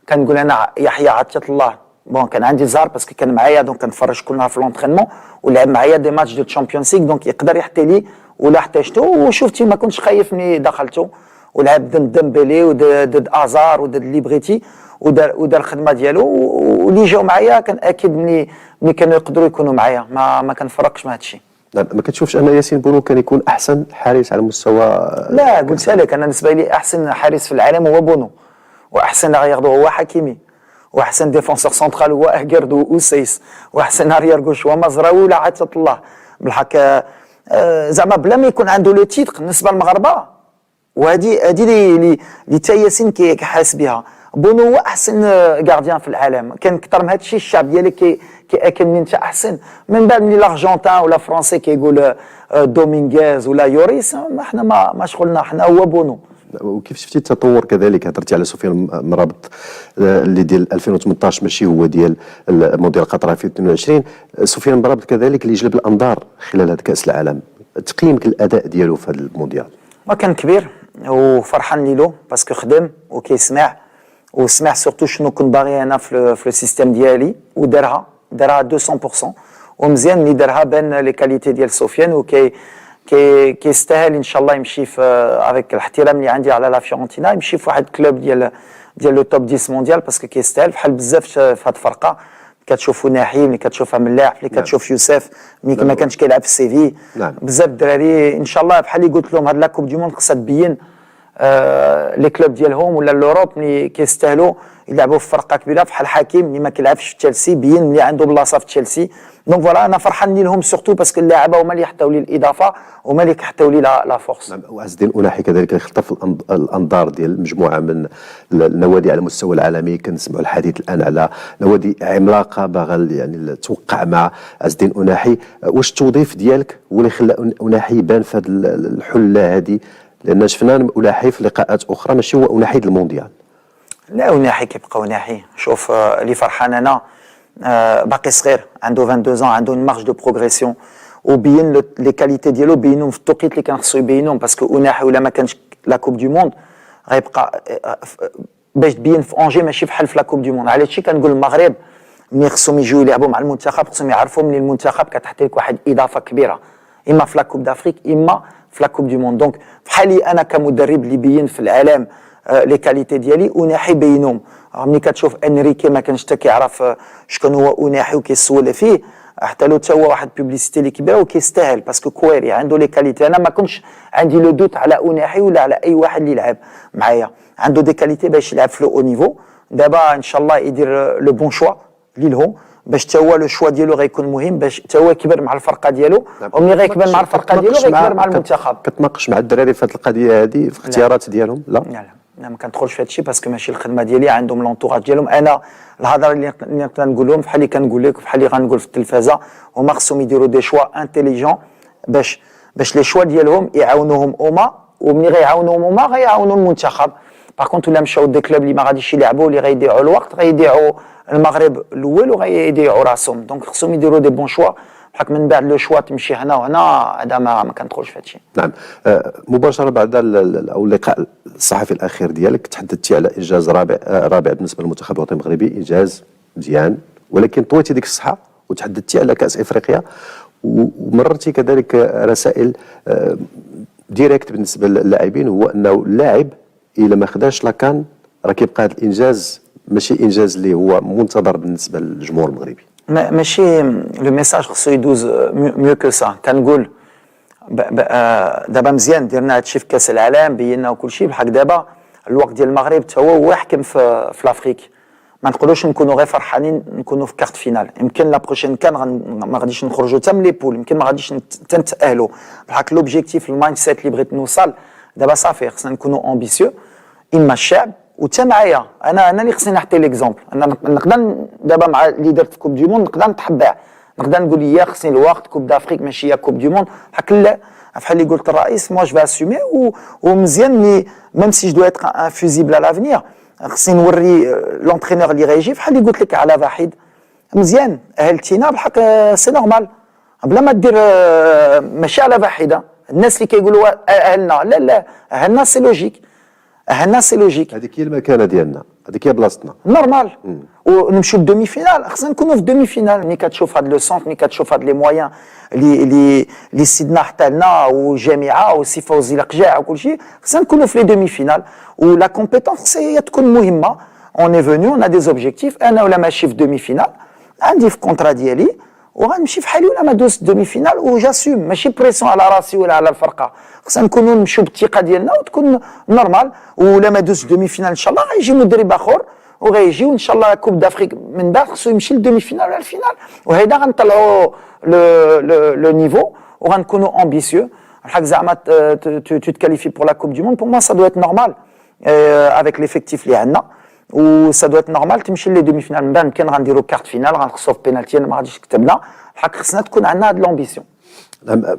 Speaker 2: كنقول انا يحيى عطيه الله. بون كان عندي زار باسكو كان معايا، دونك كنتفرج كل نهار في لونطرينمون، ولعب معايا دي ماتش دو تشامبيونز ليغ، دونك يقدر يحطي لي ولا احتاجته. وشفتي ما كنتش خايف ملي دخلته، ولعب ضد ديمبيلي وضد ازار وضد اللي بغيتي، ودار الخدمه ديالو. واللي جاو معايا كان اكيد ملي كانوا يقدروا يكونوا معايا، ما كنفرقش مع هذا الشيء.
Speaker 1: ما كتشوفش ان ياسين بونو كان يكون احسن حارس على مستوى؟
Speaker 2: لا قلت لك انا بالنسبه لي احسن حارس في العالم هو بونو، واحسن غياخذو هو حكيمي، واحسن ديفونسور سنترال هو اهكرد وسيس، واحسن اريير غوش هو مزراوي ولا عطيه الله بالحق. زعما بلا ما يكون عنده لو تيتر بالنسبه للمغاربه، وهذه اللي تا ياسين كيحاس بها. بونو هو احسن غارديان في العالم، كان اكثر من هذا الشيء الشعب ديالك كياكل من انت احسن. من بعد ملي لارجنتان ولا فرونسي كيقول دومينغيز ولا يوريس، ما حنا ما شغلنا، حنا هو بونو.
Speaker 1: وكيف شفتي التطور كذلك؟ هضرتي على سفيان مرابط اللي ديال 2018 ماشي هو ديال مونديال قطر 2022. سفيان مرابط كذلك اللي جلب الانظار خلال هذا كاس العالم، تقييمك الاداء ديالو في هذا المونديال؟
Speaker 2: ما كان كبير وفرحان ليلو باسكو خدم وكيسمع، وسمع سورتو شنو كنت باغي انا في السيستيم ديالي، ودارها 200%. ومزيان اللي دارها بان لي كاليتي ديال سفيان، وكي كيستاهل ان شاء الله يمشي في افيك الاحترام اللي عندي على لا فيورنتينا، يمشي في واحد كلوب ديال لو توب 10 مونديال، باسكو كيستاهل بحال بزاف في هذه الفرقه. كتشوفوا ناحي ملي كتشوفها من اللاعب، اللي كتشوف يوسف ملي ما كانش كيلعب في السيفي. بزاف الدراري ان شاء الله بحال اللي قلت لهم هاد لا كوب دي موند خصها تبين لي كلوب ديالهم ولا لوروب اللي كيستاهلوا يلعبوا في فرقه كبيره بحال حكيم اللي ما كيلعبش في تشيلسي، بين اللي عنده بلاصه في تشيلسي. دونك فوالا انا فرحان لهم سورتو باسكو اللاعبه هما اللي يحطوا لي الاضافه، هما اللي كيحطوا لي لا فورس.
Speaker 1: وعز الدين أناحي كذلك خطف الانظار ديال مجموعه من النوادي على المستوى العالمي. كنسمعوا الحديث الان على نوادي عملاقه باغا يعني توقع مع عز الدين أناحي. واش التوظيف ديالك هو اللي خلى أناحي يبان في هذه الحله هذه؟ لان شفنا أناحي في لقاءات اخرى ماشي هو أناحي المونديال.
Speaker 2: لا أناحي كيبقى أناحي. شوف اللي فرحان انا باقي صغير، عنده 22 عنده اون مارج دو بروغريسيون، وبين لي كاليتي ديالو بينهم في التوقيت اللي كان خصو يبينهم، باسكو أناحي ولا ما كانش لا كوب دو موند غيبقى باش تبين في اونجي ماشي بحال في لا كوب دو موند. على هادشي كنقول المغرب ملي خصهم يجيو يلعبوا مع المنتخب خصهم يعرفوا ملي المنتخب كتحط لك واحد اضافه كبيره، اما في لا كوب دافريك اما في لا كوب دو موند. دونك بحالي انا كمدرب اللي بين في العالم لي كاليتي ديالي، أناحي بينهم. ملي كتشوف انريكي ما كانش حتى كيعرف شكون هو أناحي وكيسول فيه، حتى لو تا هو واحد بوبليسيتي اللي كبيره وكيستاهل باسكو كويري عنده لي كاليتي. انا ما كنتش عندي لو دوت على أناحي ولا على اي واحد اللي يلعب معايا، عنده دي كاليتي باش يلعب في لو او نيفو. دابا ان شاء الله يدير لو بون شوا ليلهم باش تا هو لو شوا ديالو غيكون مهم، باش تا هو يكبر مع الفرقه ديالو، وملي غيكبر مع الفرقه ديالو غيكبر مع المنتخب.
Speaker 1: كتناقش مع الدراري في هذه القضيه هذه في اختيارات ديالهم؟ لا
Speaker 2: لا ما كندخلش في هذا الشيء باسكو ماشي الخدمه ديالي، عندهم لونطوراج ديالهم. انا الهضره اللي نقدر نقول لهم بحال اللي كنقول لك بحال اللي غنقول في التلفازه، هما خصهم يديروا دي شوا انتيليجون باش لي شوا ديالهم يعاونوهم هما، وملي غيعاونوهم هما غيعاونوا المنتخب. باغ كونت ولا مشاو دي كلوب اللي ما غاديش يلعبوا اللي غيضيعوا الوقت غيضيعوا المغرب الاول وغيضيعوا راسهم. دونك خصهم يديروا دي بون شوا بحال من بعد لو شوا تمشي هنا وهنا، هذا ما كندخلش في هذا الشيء.
Speaker 1: نعم. مباشره بعد او اللقاء الصحفي الاخير ديالك تحدثتي على انجاز رابع بالنسبه للمنتخب الوطني المغربي، انجاز مزيان، ولكن طويتي ديك الصحه وتحدثتي على كاس افريقيا، ومررتي كذلك رسائل ديريكت بالنسبه للاعبين، هو انه اللاعب الا ما خداش لاكان راه كيبقى هذا الانجاز ماشي انجاز اللي هو منتظر بالنسبه للجمهور المغربي.
Speaker 2: ماشي لو ميساج خصو يدوز ميو كو سا. كنقول دابا مزيان درنا هادشي في كاس العالم بينا وكل شيء، بحال دابا الوقت ديال المغرب حتى هو يحكم في لافريك. ما نقدروش نكونوا غير فرحانين نكونوا في كارت فينال. يمكن لا بروشين كان ما غاديش نخرجوا حتى من لي بول، يمكن ما غاديش نتاهلوا. بحال لوبجيكتيف المايند سيت اللي بغيت نوصل دابا صافي خصنا نكونوا امبيسيو اما الشعب وتا معايا. انا اللي خصني نعطي ليكزومبل. انا نقدر دابا مع اللي درت في كوب دي موند نقدر نتحبع، نقدر نقول يا خصني الوقت كوب دافريك ماشي هي كوب دي موند. لا بحال اللي قلت الرئيس موا جو في اسومي ومزيان لي ميم سي جو دو اتر انفوزيبل على لافنير. خصني نوري لونترينور اللي غيجي بحال اللي قلت لك على وحيد مزيان اهلتينا بالحق سي نورمال بلا ما دير ماشي على وحيده. الناس اللي كيقولوا اهلنا لا اهلنا سي لوجيك، اهلنا سي لوجيك،
Speaker 1: هذيك هي المكانه ديالنا، هذيك هي بلاصتنا نورمال.
Speaker 2: ونمشيو للدومي فينال، خصنا نكونوا في الدومي فينال. ملي كتشوف هاد لو سونت، ملي كتشوف هاد لي مويان اللي سيدنا حتى لنا والجامعه وسي فوزي القجاع وكل شيء، خصنا نكونوا في لي دومي فينال. ولا كومبيتونس هي تكون مهمه. اون اي فوني اون ا دي زوبجيكتيف. انا ولا ماشي في دومي فينال عندي في كونترا ديالي وغنمشي في حالي ولا ما دوز دومي فينال وجاسوم، ماشي بريسيون على راسي ولا على الفرقه. خصنا نكونوا نمشيو بالثقه ديالنا وتكون نورمال. ولا ما دوز دومي فينال ان شاء الله غيجي مدرب اخر وغيجي وان شاء الله كوب دافريك من بعد خصو يمشي للدومي فينال ولا الفينال، وهذا غنطلعوا لو نيفو وغنكونوا امبيسيو. الحق زعما tu te qualifies pour la Coupe du Monde, pour moi ça doit être normal avec l'effectif اللي عندنا، و ça doit être normal تمشي لي دومي فينال. من بعد يمكن غنديروا كارت فينال غنخسروا في بينالتي، انا ما غاديش نكتب لنا. الحق خصنا تكون عندنا هاد لومبيسيون.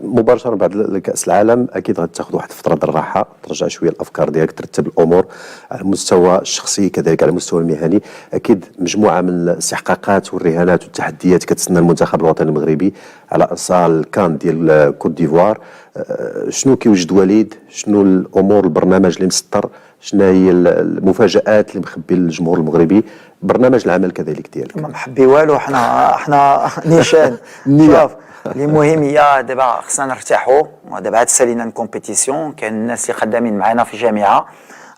Speaker 1: مباشره بعد كاس العالم اكيد غتاخذ واحد فتره ديال الراحه، ترجع شويه الافكار ديالك، ترتب الامور على المستوى الشخصي كذلك على المستوى المهني. اكيد مجموعه من الاستحقاقات والرهانات والتحديات كتسنى المنتخب الوطني المغربي على اصال الكان ديال كوت ديفوار. شنو كيوجد وليد؟ شنو الامور البرنامج اللي مسطر؟ شنو هي المفاجآت اللي مخبي الجمهور المغربي؟ برنامج العمل كذلك ديالك.
Speaker 2: ما محبي والو، حنا نيشان. شوف اللي مهم هي دابا خصنا نرتاحوا، ودابا عاد سالينا الكومبيتيسيون، كاين الناس اللي خدامين معنا في الجامعه،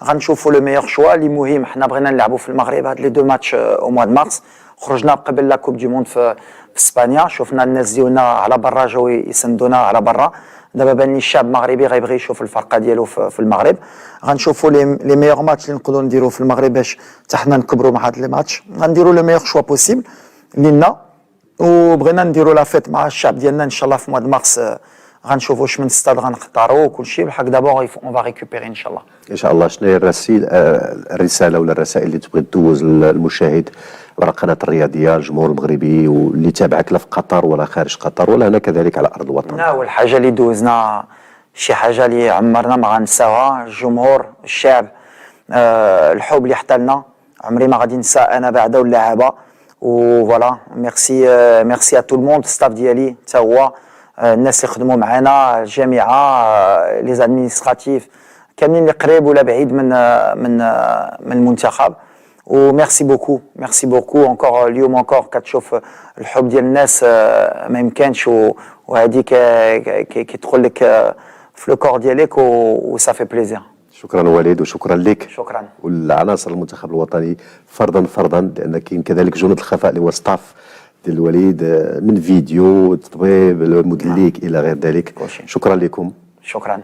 Speaker 2: غنشوفوا لو ميور شوا. اللي مهم حنا بغينا نلعبوا في المغرب هاد لي دو ماتش او موا دو مارس، خرجنا قبل لا كوب دي موند في اسبانيا، شفنا الناس ديالنا على برا جاو يسندونا على برا. دابا بان لي الشعب المغربي غيبغي يشوف الفرقه ديالو في المغرب. غنشوفوا لي ميور ماتش اللي نقدروا نديروا في المغرب باش حتى حنا نكبروا مع هاد لي ماتش، غنديروا لو ميور شوا بوسيبل لينا، وبغينا نديروا لا فيت مع الشعب ديالنا ان شاء الله في موا دو مارس. غنشوفوا واش من ستاد غنختاروا وكل شيء. بالحق دابا اون فا ريكوبيري ان شاء الله.
Speaker 1: ان شاء الله. شنو هي الرساله ولا الرسائل اللي تبغي تدوز للمشاهد على القناه الرياضيه، الجمهور المغربي واللي تابعك لا في قطر ولا خارج قطر ولا هنا كذلك على ارض الوطن؟
Speaker 2: اول حاجه اللي دوزنا شي حاجه اللي عمرنا ما غنساوها، الجمهور، الشعب، الحب اللي حتى لنا عمري ما غادي ننسى انا بعدا واللاعبه. وفوالا ميرسي ا تو الموند، ستاف ديالي حتى هو، الناس اللي خدموا معنا، الجامعه، لي زادمينستراتيف كاملين اللي قريب ولا بعيد من المنتخب. وميرسي بوكو، ميرسي بوكو اونكور. اليوم اونكور كتشوف الحب ديال الناس ما يمكنش، وهذيك كيدخل لك في لو كور ديالك وصافي بليزير.
Speaker 1: شكرا وليد، وشكرا لك.
Speaker 2: شكرا.
Speaker 1: والعناصر المنتخب الوطني فردا لان كاين كذلك جنود الخفاء اللي هو ستاف ديال الوليد، من فيديو، تطبيب، المدليك الى غير ذلك. شكرا لكم.
Speaker 2: شكرا.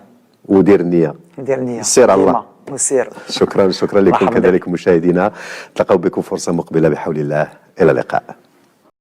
Speaker 1: ودير النيه.
Speaker 2: دير النيه.
Speaker 1: سير على الله.
Speaker 2: وسير.
Speaker 1: شكرا لكم كذلك مشاهدينا. نتلاقاو بكم فرصه مقبله بحول الله. الى اللقاء.